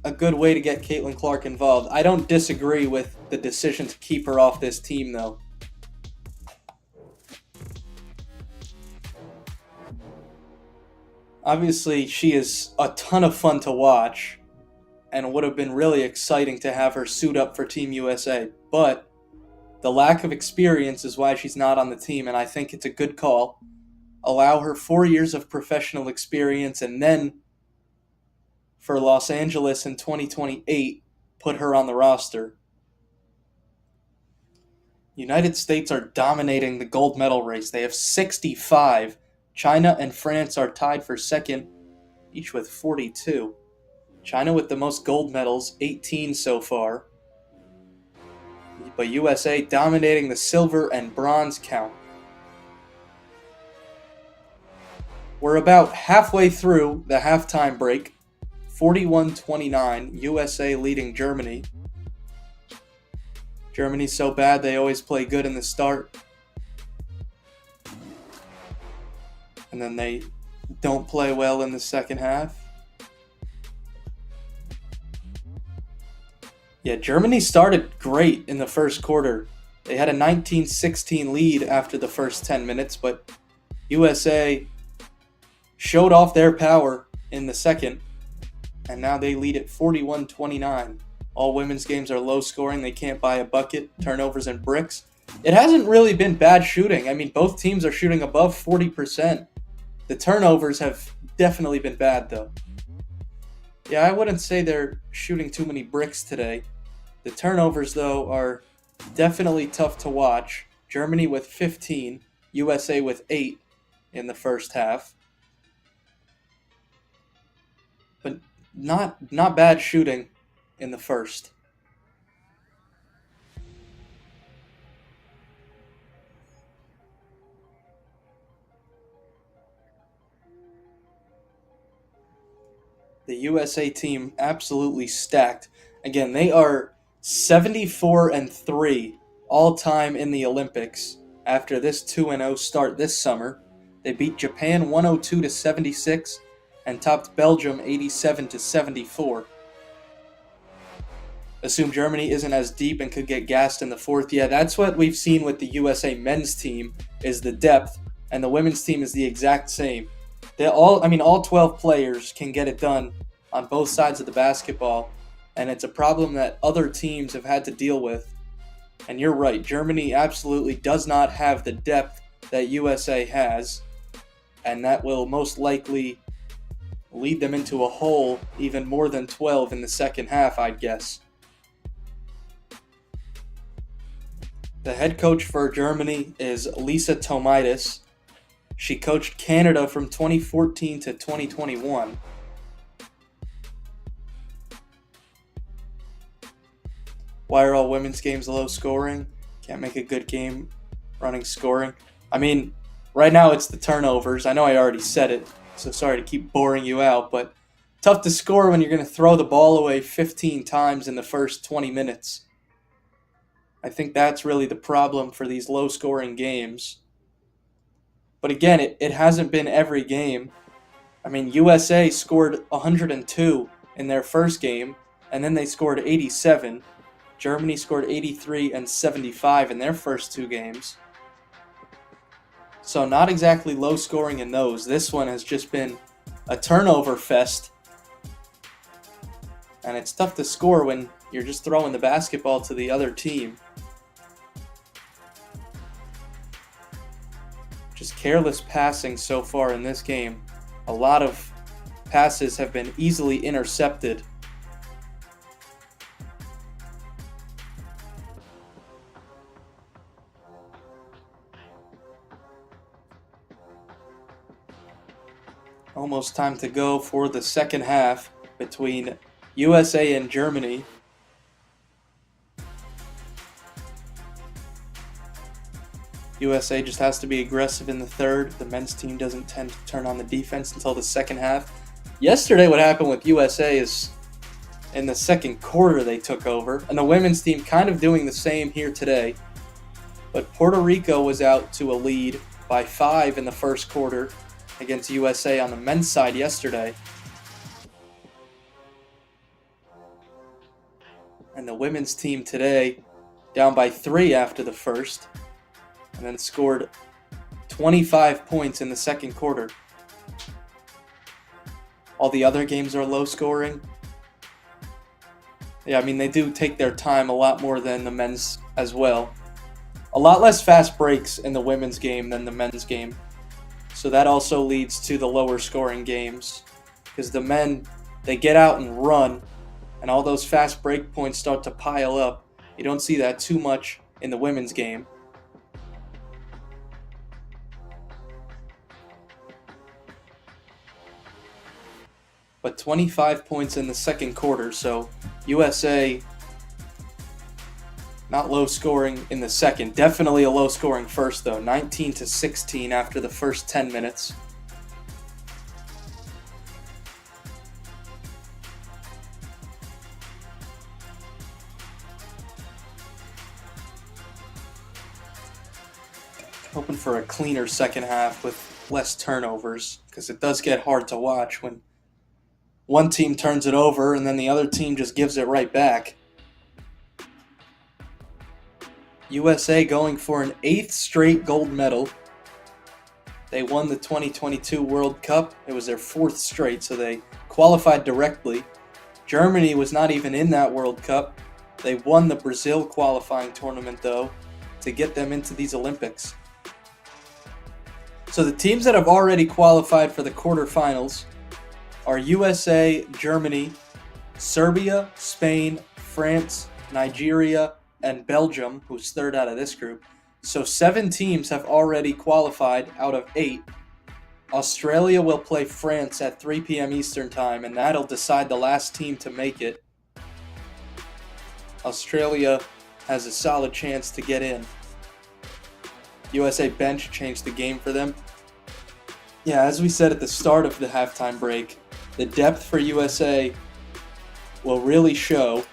Speaker 1: a good way to get Caitlin Clark involved. I don't disagree with the decision to keep her off this team, though. Obviously, she is a ton of fun to watch, and it would have been really exciting to have her suit up for Team USA. But the lack of experience is why she's not on the team, and I think it's a good call. Allow her 4 years of professional experience, and then for Los Angeles in 2028, put her on the roster. United States are dominating the gold medal race. They have 65. China and France are tied for second, each with 42. China with the most gold medals, 18 so far. But USA dominating the silver and bronze count. We're about halfway through the halftime break. 41-29, USA leading Germany. Germany's so bad they always play good in the start. And then they don't play well in the second half. Yeah, Germany started great in the first quarter. They had a 19-16 lead after the first 10 minutes, but USA showed off their power in the second, and now they lead at 41-29. All women's games are low scoring. They can't buy a bucket, turnovers, and bricks. It hasn't really been bad shooting. I mean, both teams are shooting above 40%. The turnovers have definitely been bad, though. Yeah, I wouldn't say they're shooting too many bricks today. The turnovers, though, are definitely tough to watch. Germany with 15, USA with 8 in the first half. But not bad shooting in the first. The USA team absolutely stacked. Again, they are 74-3 all-time in the Olympics after this 2-0 start this summer. They beat Japan 102-76 and topped Belgium 87-74. Assume Germany isn't as deep and could get gassed in the fourth. Yeah, that's what we've seen with the USA men's team is the depth, and the women's team is the exact same. All 12 players can get it done on both sides of the basketball, and it's a problem that other teams have had to deal with. And you're right, Germany absolutely does not have the depth that USA has, and that will most likely lead them into a hole even more than 12 in the second half, I'd guess. The head coach for Germany is Lisa Tomaitis. She coached Canada from 2014 to 2021. Why are all women's games low scoring? Can't make a good game running scoring. I mean, right now it's the turnovers. I know I already said it, so sorry to keep boring you out, but tough to score when you're going to throw the ball away 15 times in the first 20 minutes. I think that's really the problem for these low-scoring games. But again, it hasn't been every game. I mean, USA scored 102 in their first game, and then they scored 87. Germany scored 83 and 75 in their first two games. So not exactly low scoring in those. This one has just been a turnover fest. And it's tough to score when you're just throwing the basketball to the other team. Just careless passing so far in this game. A lot of passes have been easily intercepted. Almost time to go for the second half between USA and Germany. USA just has to be aggressive in the third. The men's team doesn't tend to turn on the defense until the second half. Yesterday what happened with USA is in the second quarter they took over, and the women's team kind of doing the same here today. But Puerto Rico was out to a lead by 5 in the first quarter against USA on the men's side yesterday. And the women's team today down by 3 after the first, and then scored 25 points in the second quarter. All the other games are low scoring. Yeah, I mean, they do take their time a lot more than the men's as well. A lot less fast breaks in the women's game than the men's game. So that also leads to the lower scoring games. Because the men, they get out and run, and all those fast break points start to pile up. You don't see that too much in the women's game. But 25 points in the second quarter, so USA not low scoring in the second. Definitely a low scoring first though. 19-16 after the first 10 minutes. Hoping for a cleaner second half with less turnovers, because it does get hard to watch when one team turns it over and then the other team just gives it right back. USA going for an 8th straight gold medal. They won the 2022 World Cup. It was their 4th straight, so they qualified directly. Germany was not even in that World Cup. They won the Brazil qualifying tournament, though, to get them into these Olympics. So the teams that have already qualified for the quarterfinals are USA, Germany, Serbia, Spain, France, Nigeria, and Belgium, who's third out of this group. So 7 teams have already qualified out of 8. Australia will play France at 3 p.m. Eastern Time, and that'll decide the last team to make it. Australia has a solid chance to get in. USA bench changed the game for them. Yeah, as we said at the start of the halftime break, the depth for USA will really show.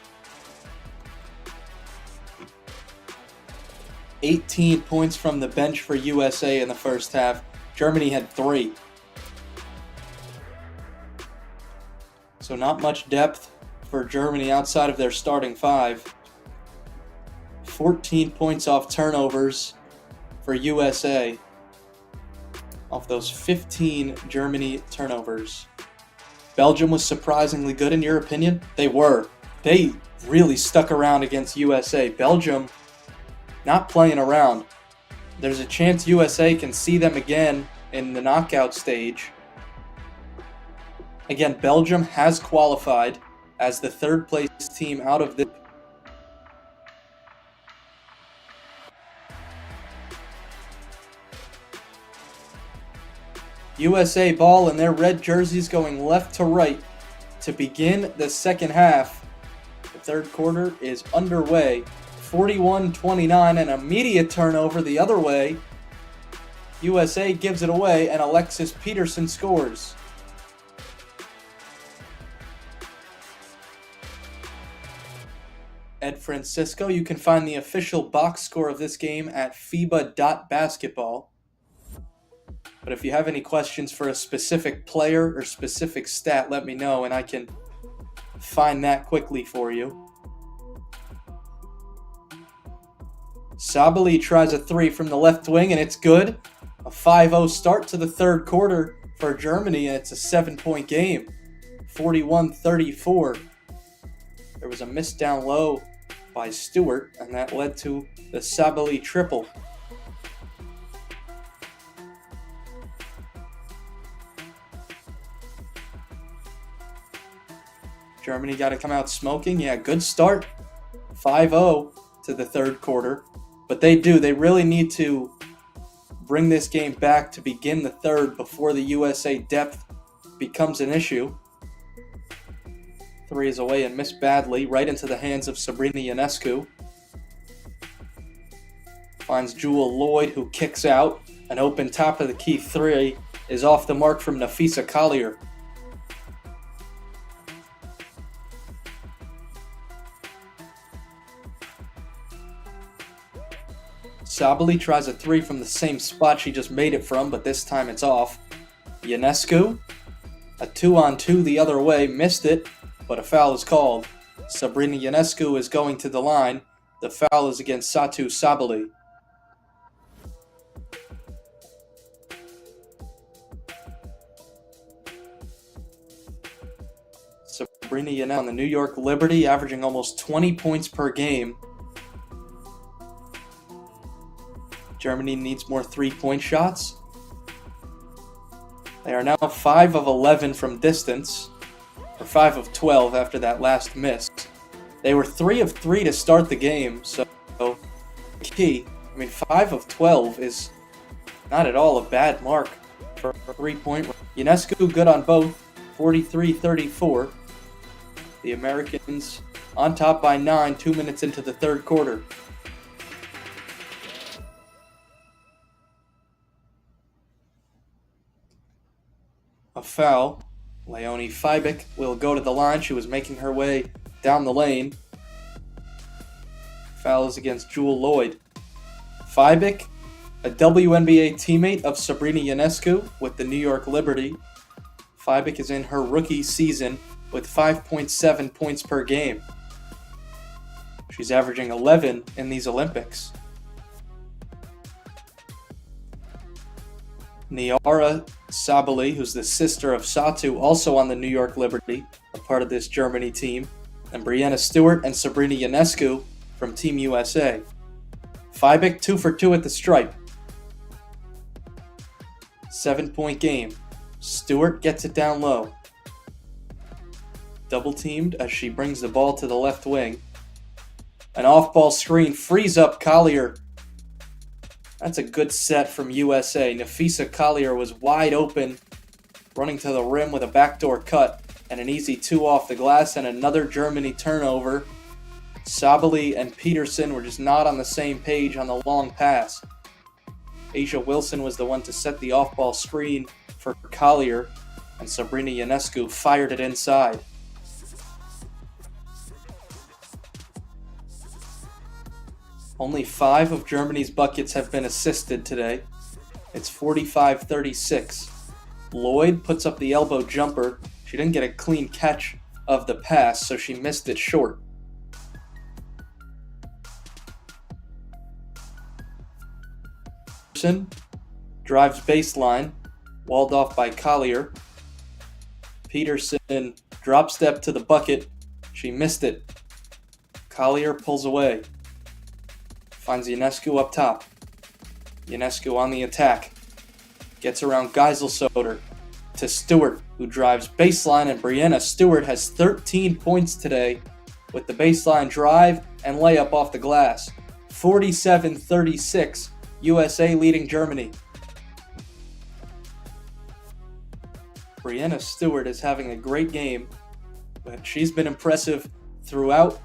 Speaker 1: 18 points from the bench for USA in the first half. Germany had 3. So not much depth for Germany outside of their starting 5. 14 points off turnovers for USA. Off those 15 Germany turnovers. Belgium was surprisingly good in your opinion? They were. They really stuck around against USA. Belgium not playing around. There's a chance USA can see them again in the knockout stage. Again, Belgium has qualified as the third place team out of the USA ball in their red jerseys going left to right to begin the second half. The third quarter is underway. 41-29, an immediate turnover the other way. USA gives it away, and Alexis Peterson scores. Ed Francisco. You can find the official box score of this game at FIBA.basketball. But if you have any questions for a specific player or specific stat, let me know and I can find that quickly for you. Sabally tries a three from the left wing, and it's good. A 5-0 start to the third quarter for Germany, and it's a 7-point game, 41-34. There was a miss down low by Stewart, and that led to the Sabally triple. Germany got to come out smoking. Yeah, good start. 5-0 to the third quarter. But they really need to bring this game back to begin the third before the USA depth becomes an issue. Three is away and missed badly, right into the hands of Sabrina Ionescu. Finds Jewel Lloyd, who kicks out. An open top of the key three is off the mark from Nafisa Collier. Sabally tries a three from the same spot she just made it from, but this time it's off. Ionescu, a 2-on-2 the other way, missed it, but a foul is called. Sabrina Ionescu is going to the line. The foul is against Satu Sabally. Sabrina Ionescu on the New York Liberty, averaging almost 20 points per game. Germany needs more three-point shots. They are now 5 of 11 from distance, or 5 of 12 after that last miss. They were 3 of 3 to start the game, so key. 5 of 12 is not at all a bad mark for a three-point. Ionescu good on both, 43-34. The Americans on top by 9, 2 minutes into the third quarter. A foul. Leonie Fibic will go to the line. She was making her way down the lane. Foul is against Jewel Lloyd. Fibic, a WNBA teammate of Sabrina Ionescu with the New York Liberty. Fibic is in her rookie season with 5.7 points per game. She's averaging 11 in these Olympics. Niara Sabally, who's the sister of Satu, also on the New York Liberty, a part of this Germany team, and Brianna Stewart and Sabrina Ionescu from Team USA. Fibic 2 for 2 at the stripe. 7-point game. Stewart gets it down low. Double teamed as she brings the ball to the left wing. An off-ball screen frees up Collier. That's a good set from USA. Nafisa Collier was wide open, running to the rim with a backdoor cut and an easy 2 off the glass, and another Germany turnover. Sabally and Peterson were just not on the same page on the long pass. Asia Wilson was the one to set the off-ball screen for Collier, and Sabrina Ionescu fired it inside. Only 5 of Germany's buckets have been assisted today. It's 45-36. Lloyd puts up the elbow jumper. She didn't get a clean catch of the pass, so she missed it short. Peterson drives baseline, walled off by Collier. Peterson drop step to the bucket. She missed it. Collier pulls away. Finds Ionescu up top. Ionescu on the attack. Gets around Geiselsoder to Stewart, who drives baseline, and Brianna Stewart has 13 points today with the baseline drive and layup off the glass. 47-36, USA leading Germany. Brianna Stewart is having a great game, but she's been impressive throughout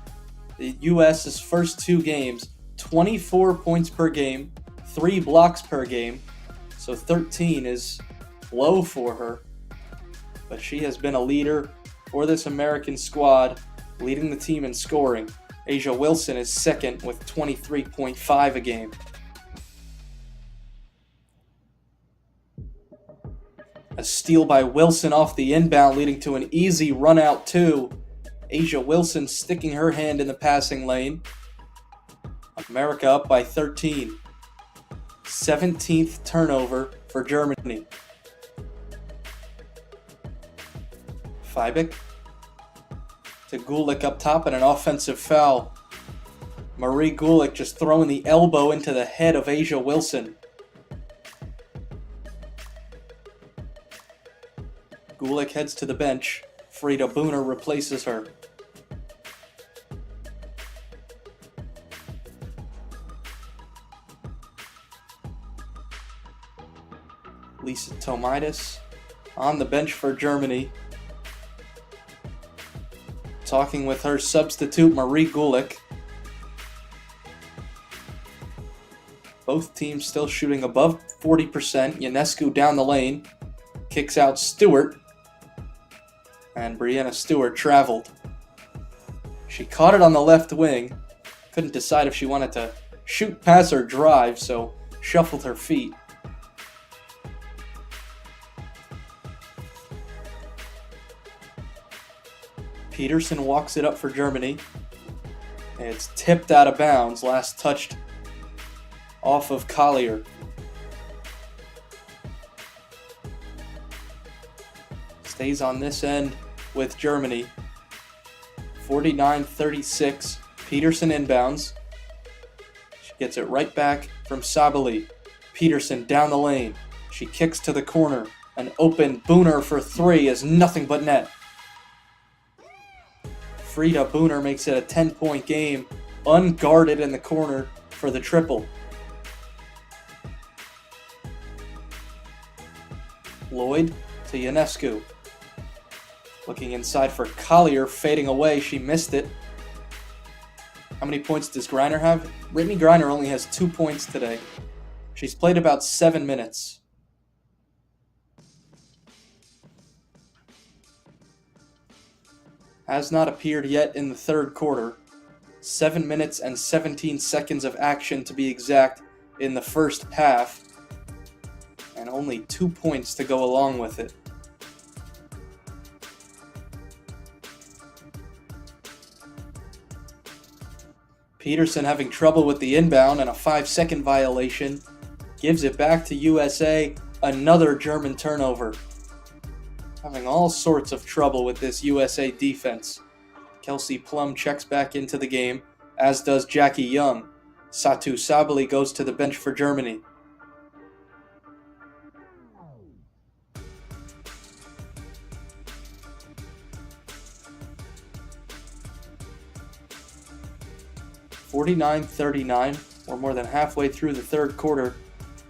Speaker 1: the US's first 2 games. 24 points per game, 3 blocks per game, so 13 is low for her. But she has been a leader for this American squad, leading the team in scoring. Asia Wilson is second with 23.5 a game. A steal by Wilson off the inbound, leading to an easy run out two. Asia Wilson sticking her hand in the passing lane. America up by 13. 17th turnover for Germany. FIBA to Gulick up top and an offensive foul. Marie Gulick just throwing the elbow into the head of Asia Wilson. Gulick heads to the bench. Frida Booner replaces her. Lisa Tomaitis on the bench for Germany, talking with her substitute Marie Gulick. Both teams still shooting above 40%. Ionescu down the lane, kicks out Stewart, and Brianna Stewart traveled. She caught it on the left wing, couldn't decide if she wanted to shoot, pass, or drive, so shuffled her feet. Peterson walks it up for Germany. It's tipped out of bounds, last touched off of Collier. Stays on this end with Germany. 49-36. Peterson inbounds. She gets it right back from Sabali. Peterson down the lane. She kicks to the corner. An open Booner for three is nothing but net. Frida Booner makes it a 10-point game, unguarded in the corner for the triple. Lloyd to Ionescu. Looking inside for Collier, fading away. She missed it. How many points does Griner have? Brittany Griner only has 2 points today. She's played about 7 minutes. Has not appeared yet in the third quarter. 7 minutes and 17 seconds of action to be exact in the first half. And only 2 points to go along with it. Peterson having trouble with the inbound and a 5-second violation. Gives it back to USA. Another German turnover. Having all sorts of trouble with this USA defense. Kelsey Plum checks back into the game, as does Jackie Young. Satu Sabali goes to the bench for Germany. (49-39). We're more than halfway through the third quarter.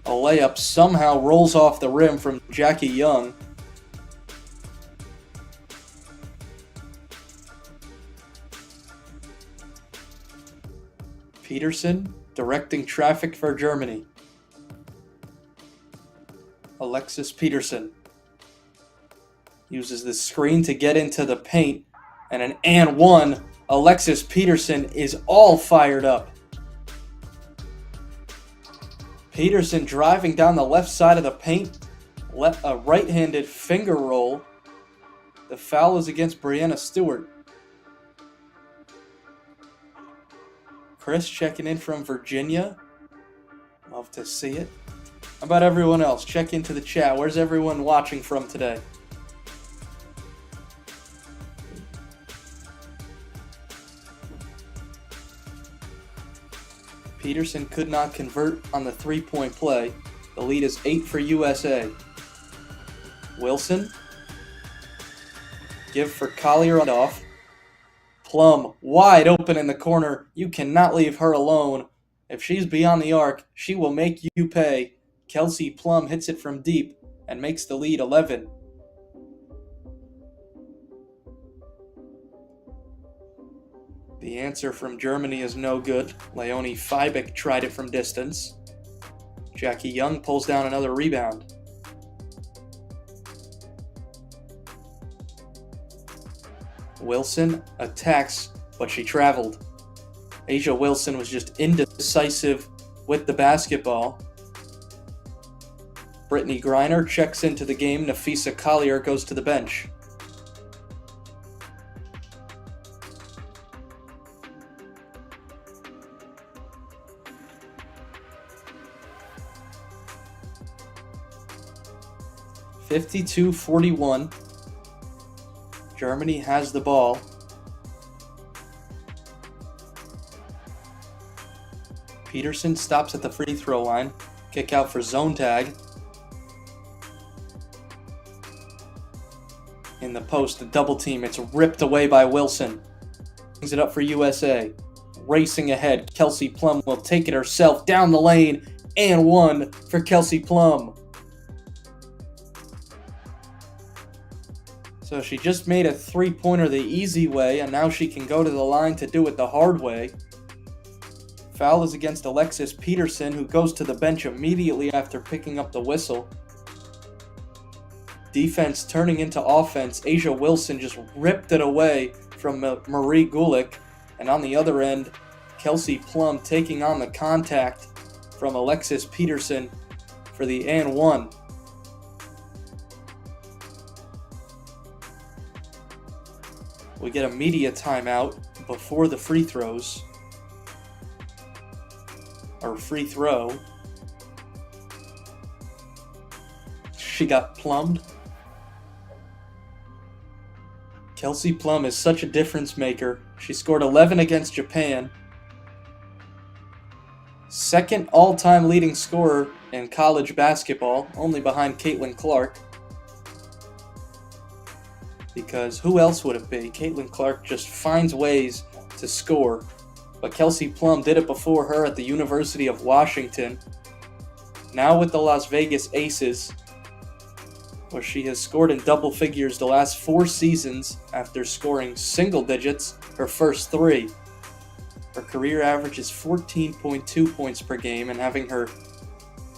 Speaker 1: A layup somehow rolls off the rim from Jackie Young. Peterson directing traffic for Germany. Alexis Peterson uses the screen to get into the paint, and an and one. Alexis Peterson is all fired up. Peterson driving down the left side of the paint, a right-handed finger roll. The foul is against Brianna Stewart. Chris checking in from Virginia. Love to see it. How about everyone else? Check into the chat. Where's everyone watching from today? Peterson could not convert on the three-point play. The lead is 8 for USA. Wilson. Give for Collier off. Plum wide open in the corner. You cannot leave her alone. If she's beyond the arc, she will make you pay. Kelsey Plum hits it from deep and makes the lead 11. The answer from Germany is no good. Leonie Feibeck tried it from distance. Jackie Young pulls down another rebound. Wilson attacks, but she traveled. Asia Wilson was just indecisive with the basketball. Brittany Griner checks into the game. Nafisa Collier goes to the bench. (52-41). Germany has the ball. Peterson stops at the free throw line. Kick out for zone tag. In the post, the double team. It's ripped away by Wilson. Brings it up for USA. Racing ahead. Kelsey Plum will take it herself down the lane. And one for Kelsey Plum. So she just made a three-pointer the easy way, and now she can go to the line to do it the hard way. Foul is against Alexis Peterson, who goes to the bench immediately after picking up the whistle. Defense turning into offense. Asia Wilson just ripped it away from Marie Gulick. And on the other end, Kelsey Plum taking on the contact from Alexis Peterson for the and one. We get a media timeout before the free throws. Or free throw. She got plumbed. Kelsey Plum is such a difference maker. She scored 11 against Japan. Second all-time leading scorer in college basketball, only behind Caitlin Clark. Because who else would it be? Caitlin Clark just finds ways to score. But Kelsey Plum did it before her at the University of Washington. Now with the Las Vegas Aces, where she has scored in double figures the last 4 seasons after scoring single digits her first 3. Her career average is 14.2 points per game, and having her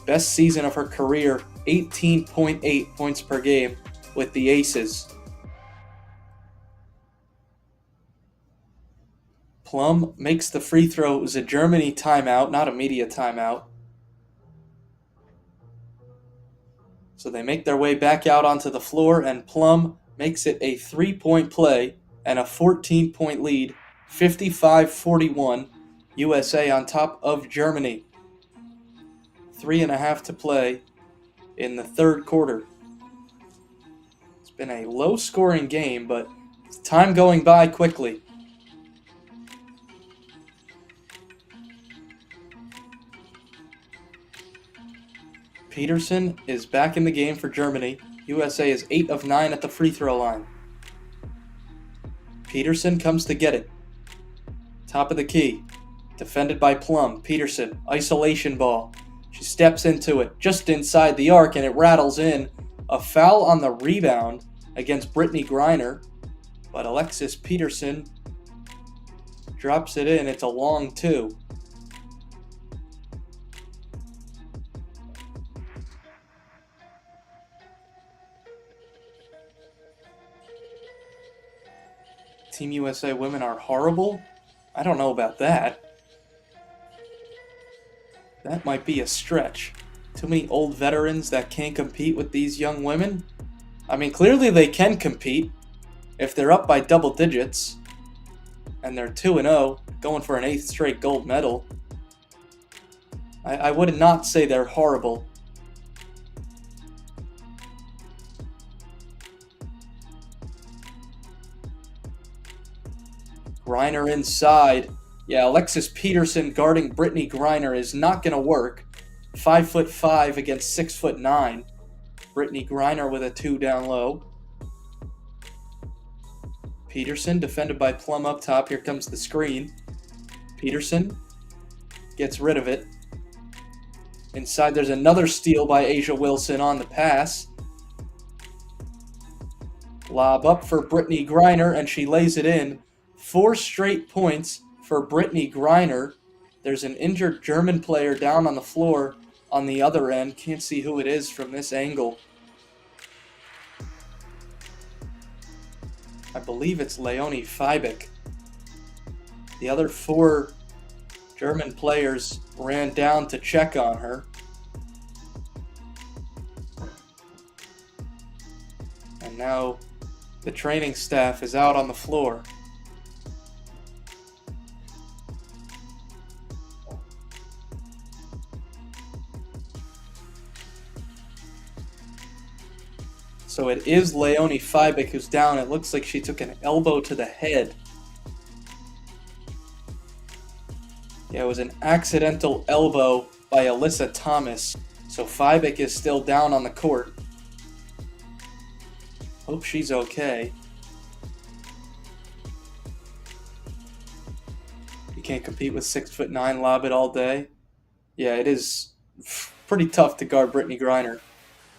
Speaker 1: best season of her career, 18.8 points per game with the Aces. Plum makes the free throw. It was a Germany timeout, not a media timeout. So they make their way back out onto the floor, and Plum makes it a 3-point play and a 14-point lead, 55-41. USA on top of Germany. 3.5 to play in the third quarter. It's been a low-scoring game, but time going by quickly. Peterson is back in the game for Germany. USA is 8 of 9 at the free throw line. Peterson comes to get it. Top of the key. Defended by Plum. Peterson, isolation ball. She steps into it just inside the arc, and it rattles in. A foul on the rebound against Brittany Griner. But Alexis Peterson drops it in. It's a long 2. Team USA women are horrible? I don't know about that. That might be a stretch. Too many old veterans that can't compete with these young women? I mean, clearly they can compete if they're up by double digits and they're 2-0, going for an 8th straight gold medal. I would not say they're horrible. Griner inside. Yeah, Alexis Peterson guarding Brittany Griner is not going to work. 5'5" against 6'9". Brittany Griner with a 2 down low. Peterson defended by Plum up top. Here comes the screen. Peterson gets rid of it. Inside there's another steal by Asia Wilson on the pass. Lob up for Brittany Griner, and she lays it in. 4 straight points for Brittany Griner. There's an injured German player down on the floor on the other end. Can't see who it is from this angle. I believe it's Leonie Fibik. The other 4 German players ran down to check on her. And now the training staff is out on the floor. So it is Leonie Fibic who's down. It looks like she took an elbow to the head. Yeah, it was an accidental elbow by Alyssa Thomas. So Fibic is still down on the court. Hope she's okay. You can't compete with 6'9" lob it all day. Yeah, it is pretty tough to guard Brittany Griner.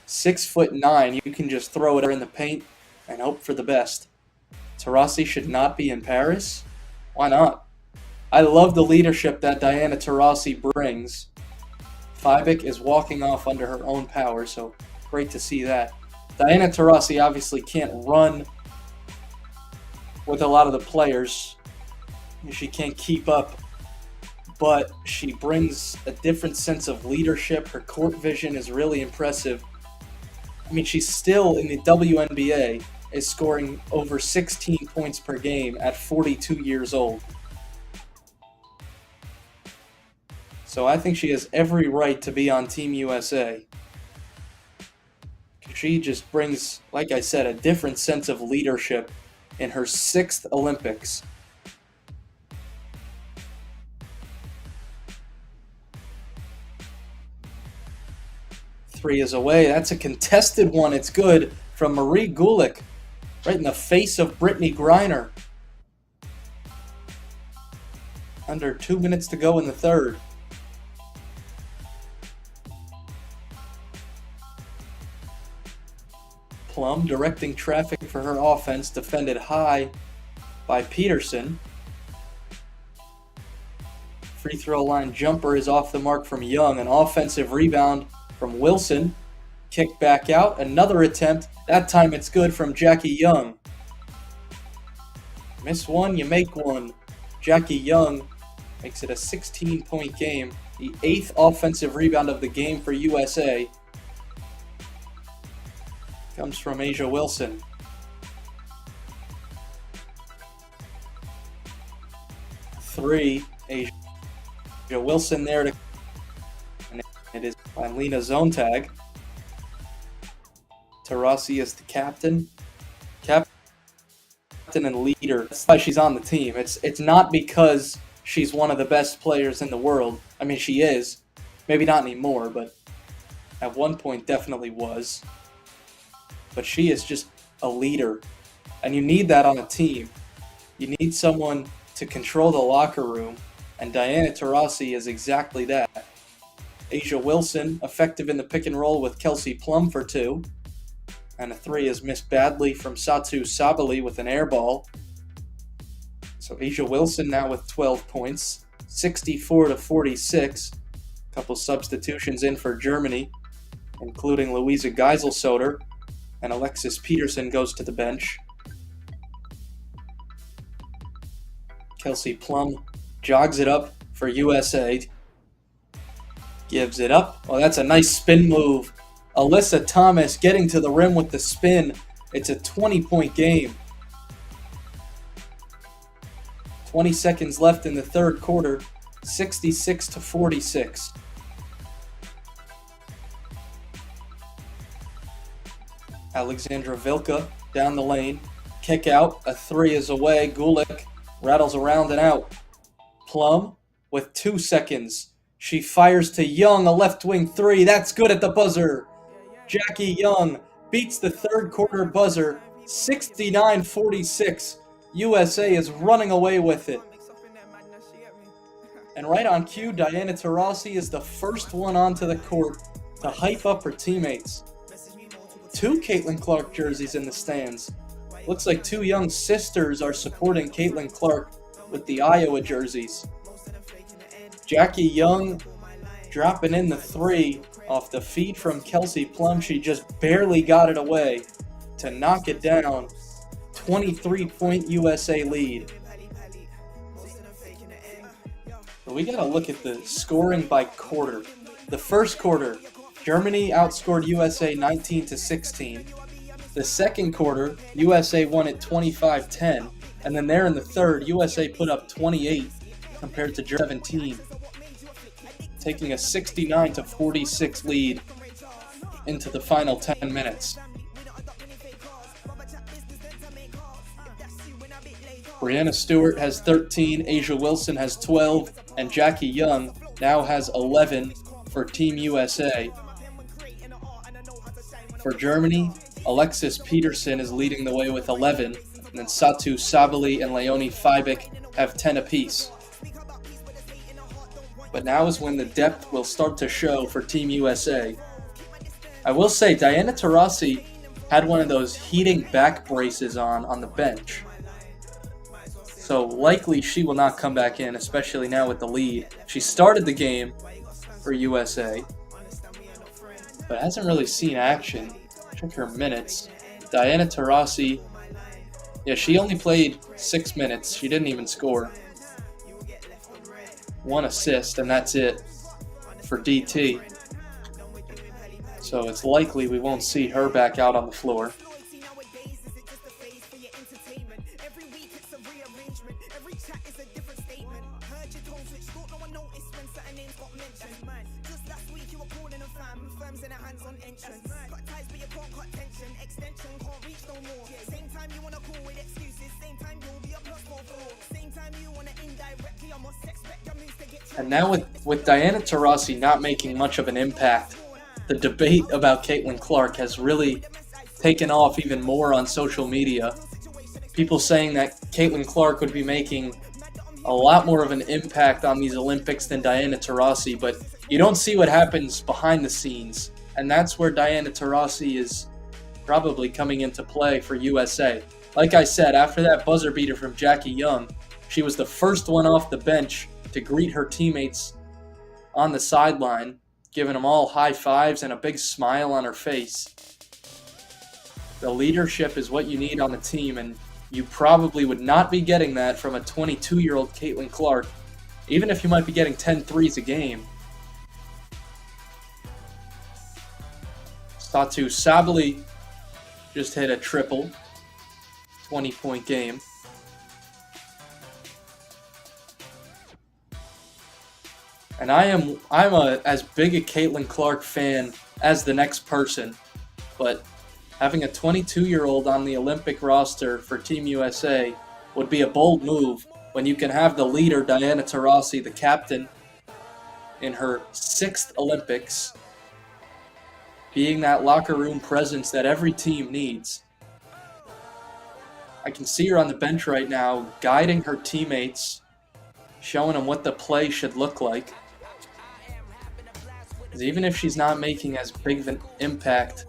Speaker 1: 6'9", you can just throw it in the paint and hope for the best. Taurasi should not be in Paris? Why not? I love the leadership that Diana Taurasi brings. Fibic is walking off under her own power, so great to see that. Diana Taurasi obviously can't run with a lot of the players. She can't keep up, but she brings a different sense of leadership. Her court vision is really impressive. I mean, she's still in the WNBA, is scoring over 16 points per game at 42 years old. So I think she has every right to be on Team USA. She just brings, like I said, a different sense of leadership in her 6th Olympics. Three is away. That's a contested one. It's good from Marie Gulick. Right in the face of Brittany Griner. Under 2 minutes to go in the third. Plum directing traffic for her offense. Defended high by Peterson. Free throw line jumper is off the mark from Young. An offensive rebound from Wilson. Kick back out. Another attempt. That time it's good from Jackie Young. Miss one, you make one. Jackie Young makes it a 16-point game. The 8th offensive rebound of the game for USA. Comes from Asia Wilson. Three. Asia Wilson there to. And it is by Lena Zontag. Taurasi is the captain. Captain and leader. That's why she's on the team. It's not because she's one of the best players in the world. I mean, she is. Maybe not anymore, but at one point definitely was. But she is just a leader. And you need that on a team. You need someone to control the locker room. And Diana Taurasi is exactly that. Asia Wilson, effective in the pick and roll with Kelsey Plum for 2. And a 3 is missed badly from Satu Sabali with an air ball. So Asia Wilson now with 12 points. 64-46. A couple substitutions in for Germany, including Louisa Geiselsoder. And Alexis Peterson goes to the bench. Kelsey Plum jogs it up for USA. Gives it up. Oh, that's a nice spin move. Alyssa Thomas getting to the rim with the spin. It's a 20-point game. 20 seconds left in the third quarter. 66-46. Alexandra Vilka down the lane. Kick out. A 3 is away. Gulick rattles around and out. Plum with 2 seconds. She fires to Young, a left wing 3. That's good at the buzzer. Jackie Young beats the third quarter buzzer. 69-46. USA is running away with it. And right on cue, Diana Taurasi is the first one onto the court to hype up her teammates. 2 Caitlin Clark jerseys in the stands. Looks like 2 young sisters are supporting Caitlin Clark with the Iowa jerseys. Jackie Young dropping in the 3 off the feed from Kelsey Plum. She just barely got it away to knock it down. 23-point USA lead. But we gotta look at the scoring by quarter. The first quarter, Germany outscored USA 19-16. The second quarter, USA won at 25-10. And then there in the third, USA put up 28 compared to 17, taking a 69-46 lead into the final 10 minutes. Brianna Stewart has 13, Asia Wilson has 12, and Jackie Young now has 11 for Team USA. For Germany, Alexis Peterson is leading the way with 11, and then Satu Sabali and Leonie Fibik have 10 apiece. But now is when the depth will start to show for Team USA. I will say, Diana Taurasi had one of those heating back braces on the bench. So likely she will not come back in, especially now with the lead. She started the game for USA, but hasn't really seen action. Check her minutes. Diana Taurasi, yeah, she only played 6 minutes. She didn't even score. 1 assist, and that's it for DT. So it's likely we won't see her back out on the floor. And now with Diana Taurasi not making much of an impact, the debate about Caitlin Clark has really taken off even more on social media. People saying that Caitlin Clark would be making a lot more of an impact on these Olympics than Diana Taurasi, but you don't see what happens behind the scenes, and that's where Diana Taurasi is probably coming into play for USA. Like I said, after that buzzer beater from Jackie Young, she was the first one off the bench to greet her teammates on the sideline, giving them all high fives and a big smile on her face. The leadership is what you need on the team, and you probably would not be getting that from a 22-year-old Caitlin Clark, even if you might be getting 10 threes a game. Satu Sabali just hit a triple, 20-point game. And I'm as big a Caitlin Clark fan as the next person, but having a 22-year-old on the Olympic roster for Team USA would be a bold move when you can have the leader, Diana Taurasi, the captain, in her 6th Olympics, being that locker room presence that every team needs. I can see her on the bench right now, guiding her teammates, showing them what the play should look like. Because even if she's not making as big of an impact,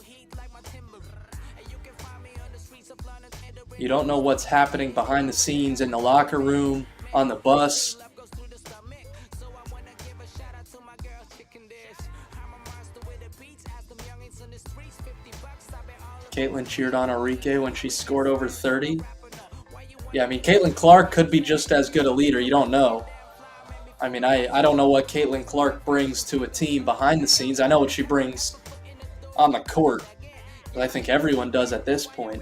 Speaker 1: you don't know what's happening behind the scenes in the locker room, on the bus. Caitlin cheered on Enrique when she scored over 30. Yeah, I mean, Caitlin Clark could be just as good a leader. You don't know. I mean, I don't know what Caitlin Clark brings to a team behind the scenes. I know what she brings on the court, but I think everyone does at this point.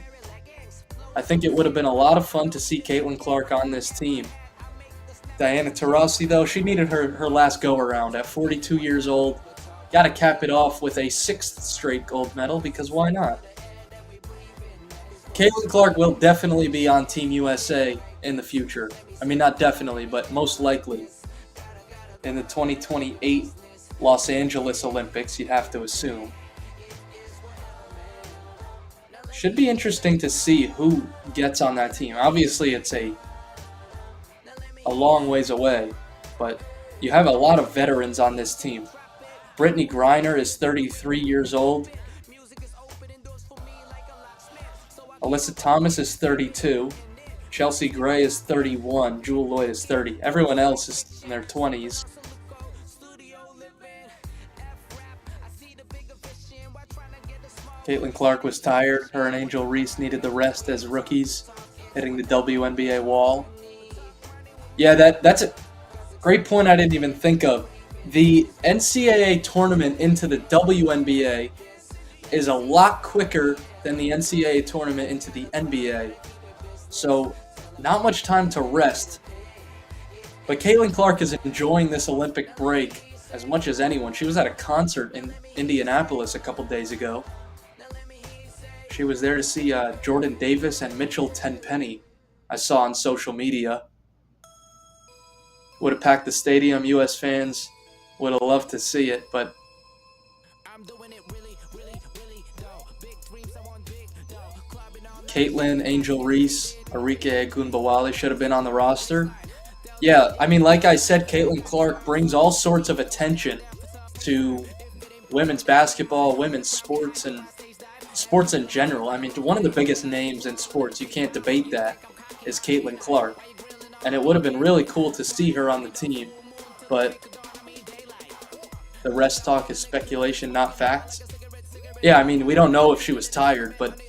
Speaker 1: I think it would have been a lot of fun to see Caitlin Clark on this team. Diana Taurasi, though, she needed her last go-around at 42 years old. Got to cap it off with a 6th straight gold medal, because why not? Caitlin Clark will definitely be on Team USA in the future. I mean, not definitely, but most likely. In the 2028 Los Angeles Olympics, you'd have to assume. Should be interesting to see who gets on that team. Obviously, it's a long ways away, but you have a lot of veterans on this team. Brittany Griner is 33 years old. Alyssa Thomas is 32. Chelsea Gray is 31. Jewel Loy is 30. Everyone else is in their 20s. Caitlin Clark was tired. Her and Angel Reese needed the rest as rookies, hitting the WNBA wall. Yeah, that's it. Great point I didn't even think of. The NCAA tournament into the WNBA is a lot quicker than the NCAA tournament into the NBA. So, not much time to rest. But Caitlin Clark is enjoying this Olympic break as much as anyone. She was at a concert in Indianapolis a couple days ago. She was there to see Jordan Davis and Mitchell Tenpenny, I saw on social media. Would have packed the stadium. U.S. fans would have loved to see it, but Caitlin, Angel Reese, Arike Egunbowale should have been on the roster. Yeah, I mean, like I said, Caitlin Clark brings all sorts of attention to women's basketball, women's sports, and sports in general. I mean, one of the biggest names in sports, you can't debate that, is Caitlin Clark. And it would have been really cool to see her on the team, but the rest talk is speculation, not facts. Yeah, I mean, we don't know if she was tired, but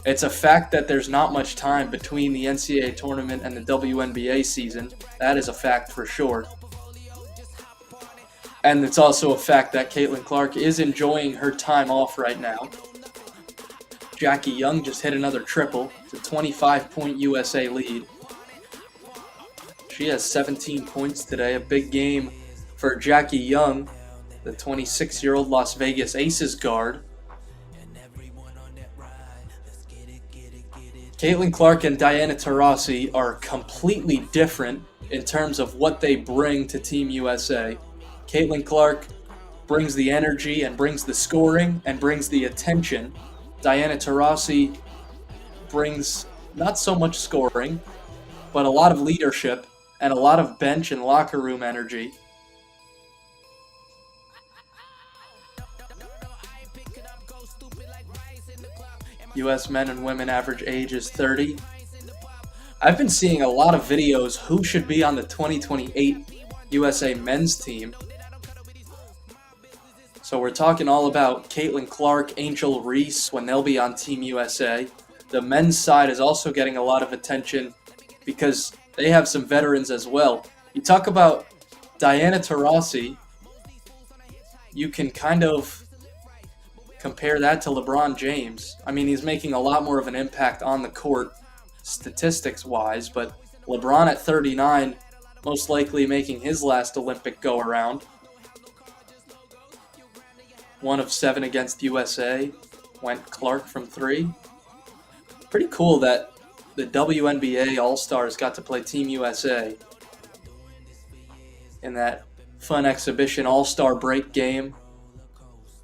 Speaker 1: it's a fact that there's not much time between the NCAA tournament and the WNBA season. That is a fact for sure. And it's also a fact that Caitlin Clark is enjoying her time off right now. Jackie Young just hit another triple. It's a 25-point USA lead. She has 17 points today, a big game for Jackie Young, the 26-year-old Las Vegas Aces guard. Caitlin Clark and Diana Taurasi are completely different in terms of what they bring to Team USA. Caitlin Clark brings the energy and brings the scoring and brings the attention. Diana Taurasi brings not so much scoring, but a lot of leadership and a lot of bench and locker room energy. U.S. men and women average age is 30. I've been seeing a lot of videos who should be on the 2028 USA men's team. So we're talking all about Caitlin Clark, Angel Reese when they'll be on Team USA. The men's side is also getting a lot of attention because they have some veterans as well. You talk about Diana Taurasi, you can kind of compare that to LeBron James. I mean, he's making a lot more of an impact on the court, statistics-wise, but LeBron at 39, most likely making his last Olympic go-around. 1 of 7 against USA, went Clark from 3. Pretty cool that the WNBA All-Stars got to play Team USA in that fun exhibition All-Star break game.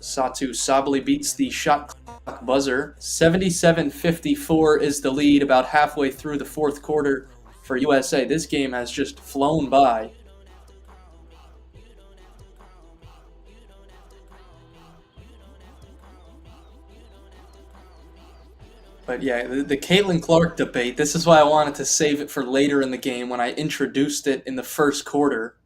Speaker 1: Satu Sabally beats the shot clock buzzer. 77-54 is the lead about halfway through the fourth quarter for USA. This game has just flown by. But yeah, the Caitlin Clark debate, this is why I wanted to save it for later in the game when I introduced it in the first quarter.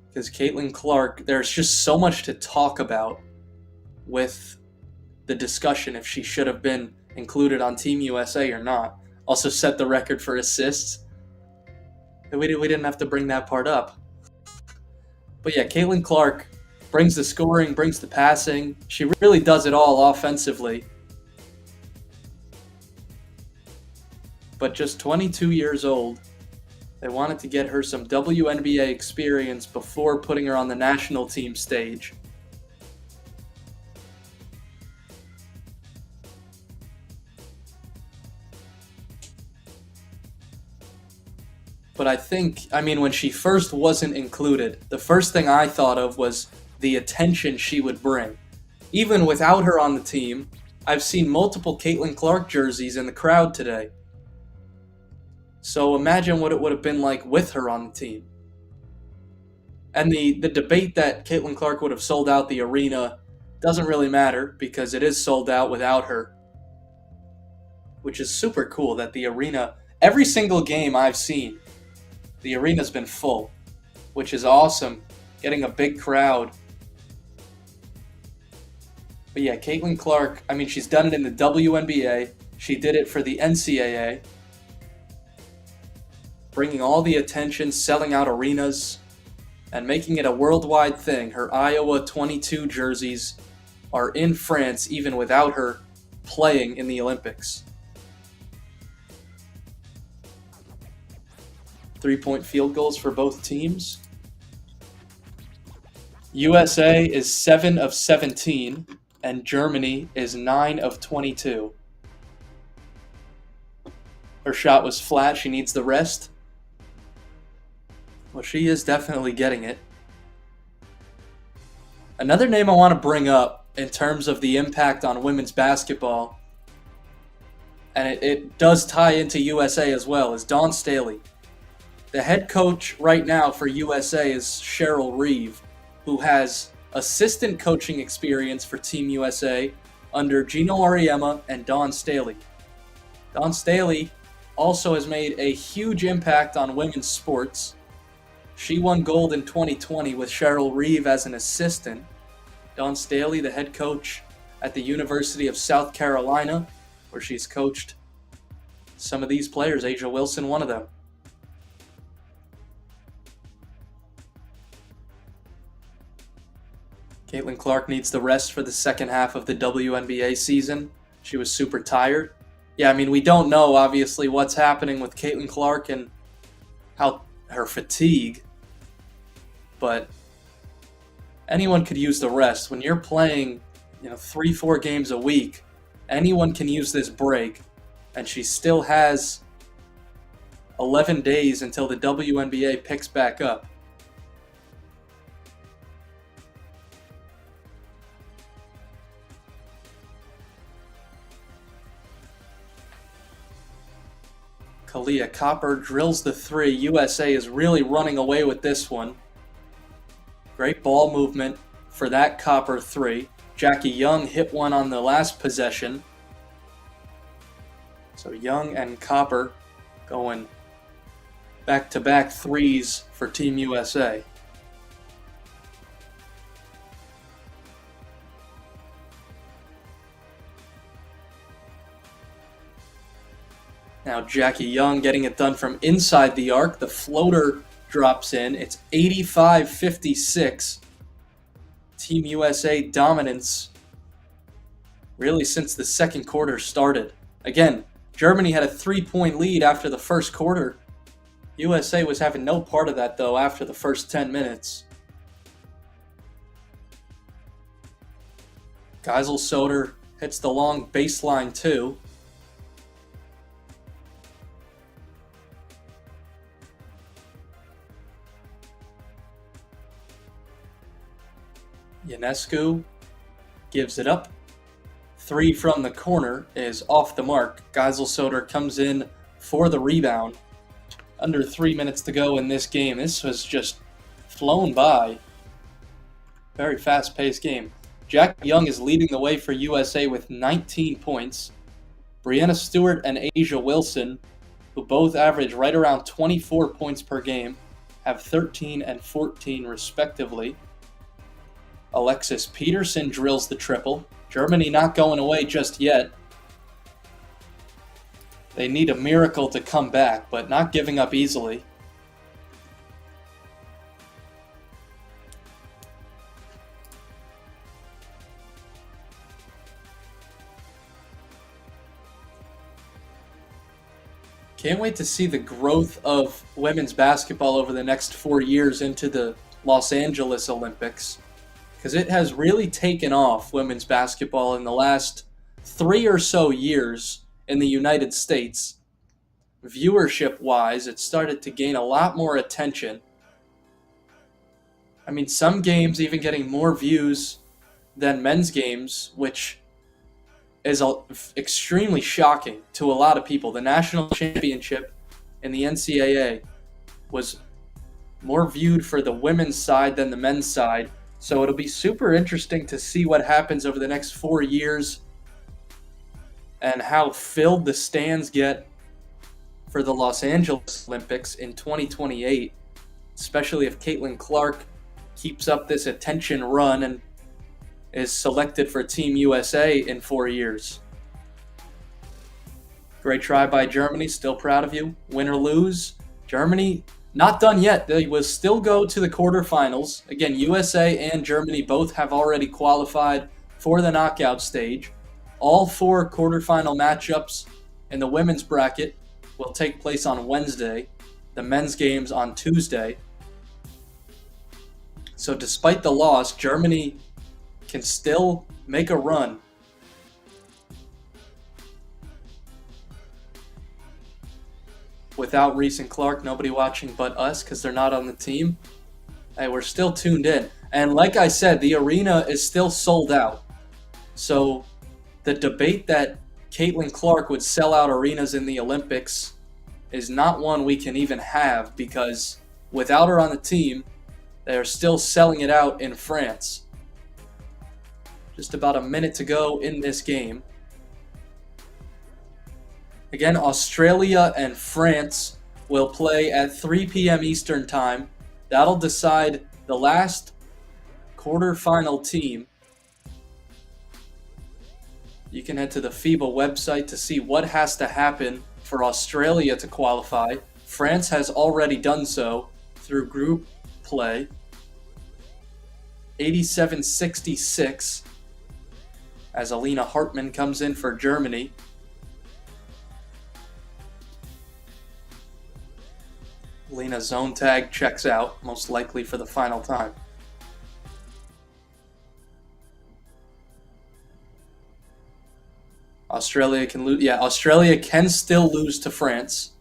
Speaker 1: Because Caitlin Clark, there's just so much to talk about with the discussion if she should have been included on Team USA or not. Also set the record for assists. We didn't have to bring that part up. But yeah, Caitlin Clark brings the scoring, brings the passing. She really does it all offensively. But just 22 years old. They wanted to get her some WNBA experience before putting her on the national team stage. But I mean, when she first wasn't included, the first thing I thought of was the attention she would bring. Even without her on the team, I've seen multiple Caitlin Clark jerseys in the crowd today. So imagine what it would have been like with her on the team. And the debate that Caitlin Clark would have sold out the arena doesn't really matter because it is sold out without her. Which is super cool that the arena, every single game I've seen, the arena's been full, which is awesome. Getting a big crowd. But yeah, Caitlin Clark, I mean, she's done it in the WNBA. She did it for the NCAA. bringing all the attention, selling out arenas, and making it a worldwide thing. Her Iowa 22 jerseys are in France even without her playing in the Olympics. 3-point field goals for both teams. USA is 7 of 17, and Germany is 9 of 22. Her shot was flat. She needs the rest. Well, she is definitely getting it. Another name I want to bring up in terms of the impact on women's basketball, and it does tie into USA as well, is Dawn Staley. The head coach right now for USA is Cheryl Reeve, who has assistant coaching experience for Team USA under Gino Auriemma and Dawn Staley. Dawn Staley also has made a huge impact on women's sports. She won gold in 2020 with Cheryl Reeve as an assistant. Dawn Staley, the head coach at the University of South Carolina, where she's coached some of these players, Asia Wilson, one of them. Caitlin Clark needs the rest for the second half of the WNBA season. She was super tired. Yeah, I mean, we don't know, obviously, what's happening with Caitlin Clark and how her fatigue, but anyone could use the rest. When you're playing, 3-4 games a week, anyone can use this break, and she still has 11 days until the WNBA picks back up. Kalia Copper drills the three. USA is really running away with this one. Great ball movement for that Copper three. Jackie Young hit one on the last possession. So Young and Copper going back-to-back threes for Team USA. Now Jackie Young getting it done from inside the arc. The floater drops in. It's 85-56. Team USA dominance really since the second quarter started. Again, Germany had a 3-point lead after the first quarter. USA was having no part of that, though, after the first 10 minutes. Geisel-Soder hits the long baseline, too. Ionescu gives it up. Three from the corner is off the mark. Geisel-Soder comes in for the rebound. Under 3 minutes to go in this game. This was just flown by. Very fast-paced game. Jack Young is leading the way for USA with 19 points. Breanna Stewart and Asia Wilson, who both average right around 24 points per game, have 13 and 14 respectively. Alexis Peterson drills the triple. Germany not going away just yet. They need a miracle to come back, but not giving up easily. Can't wait to see the growth of women's basketball over the next 4 years into the Los Angeles Olympics, because it has really taken off women's basketball in the last 3 or so years in the United States. Viewership-wise, it started to gain a lot more attention. I mean, some games even getting more views than men's games, which is extremely shocking to a lot of people. The national championship in the NCAA was more viewed for the women's side than the men's side. So it'll be super interesting to see what happens over the next 4 years and how filled the stands get for the Los Angeles Olympics in 2028, especially if Caitlin Clark keeps up this attention run and is selected for Team USA in 4 years. Great try by Germany, still proud of you. Win or lose, Germany, not done yet. They will still go to the quarterfinals. Again, USA and Germany both have already qualified for the knockout stage. All 4 quarterfinal matchups in the women's bracket will take place on Wednesday. The men's games on Tuesday. So despite the loss, Germany can still make a run. Without Reese and Clark, nobody watching but us because they're not on the team. Hey, we're still tuned in. And like I said, the arena is still sold out. So the debate that Caitlin Clark would sell out arenas in the Olympics is not one we can even have, because without her on the team, they are still selling it out in France. Just about a minute to go in this game. Again, Australia and France will play at 3 p.m. Eastern Time. That'll decide the last quarterfinal team. You can head to the FIBA website to see what has to happen for Australia to qualify. France has already done so through group play. 87-66 as Alina Hartmann comes in for Germany. Alina zone tag checks out, most likely for the final time. Australia can lose. Yeah, Australia can still lose to France.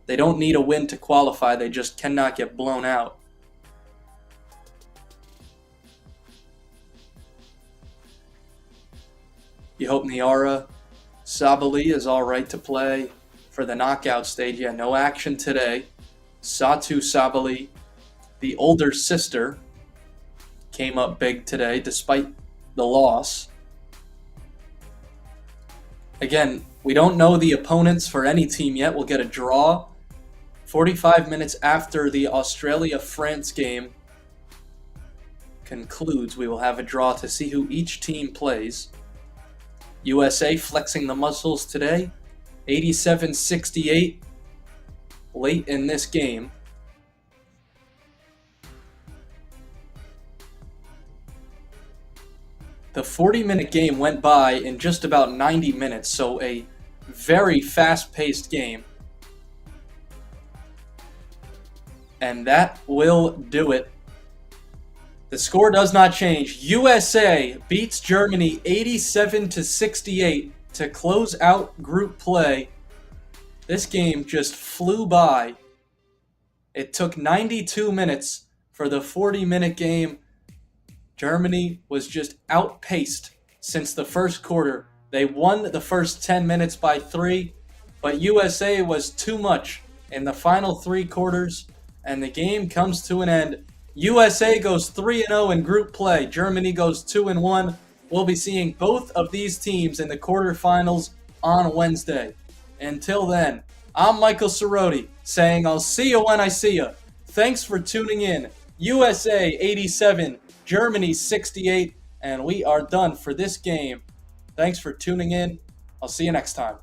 Speaker 1: They don't need a win to qualify. They just cannot get blown out. You hope Niara Sabali is all right to play for the knockout stage. Yeah, no action today. Satu Sabali, the older sister, came up big today despite the loss. Again, we don't know the opponents for any team yet. We'll get a draw 45 minutes after the Australia-France game concludes. We will have a draw to see who each team plays. USA flexing the muscles today, 87-68 late in this game. The 40-minute game went by in just about 90 minutes, so a very fast-paced game. And that will do it. The score does not change. USA beats Germany 87-68 to close out group play. This game just flew by. It took 92 minutes for the 40-minute game. Germany was just outpaced since the first quarter. They won the first 10 minutes by 3, but USA was too much in the final 3 quarters, and the game comes to an end. USA goes 3-0 in group play. Germany goes 2-1. We'll be seeing both of these teams in the quarterfinals on Wednesday. Until then, I'm Michael Cerroti saying I'll see you when I see you. Thanks for tuning in. USA 87, Germany 68, and we are done for this game. Thanks for tuning in. I'll see you next time.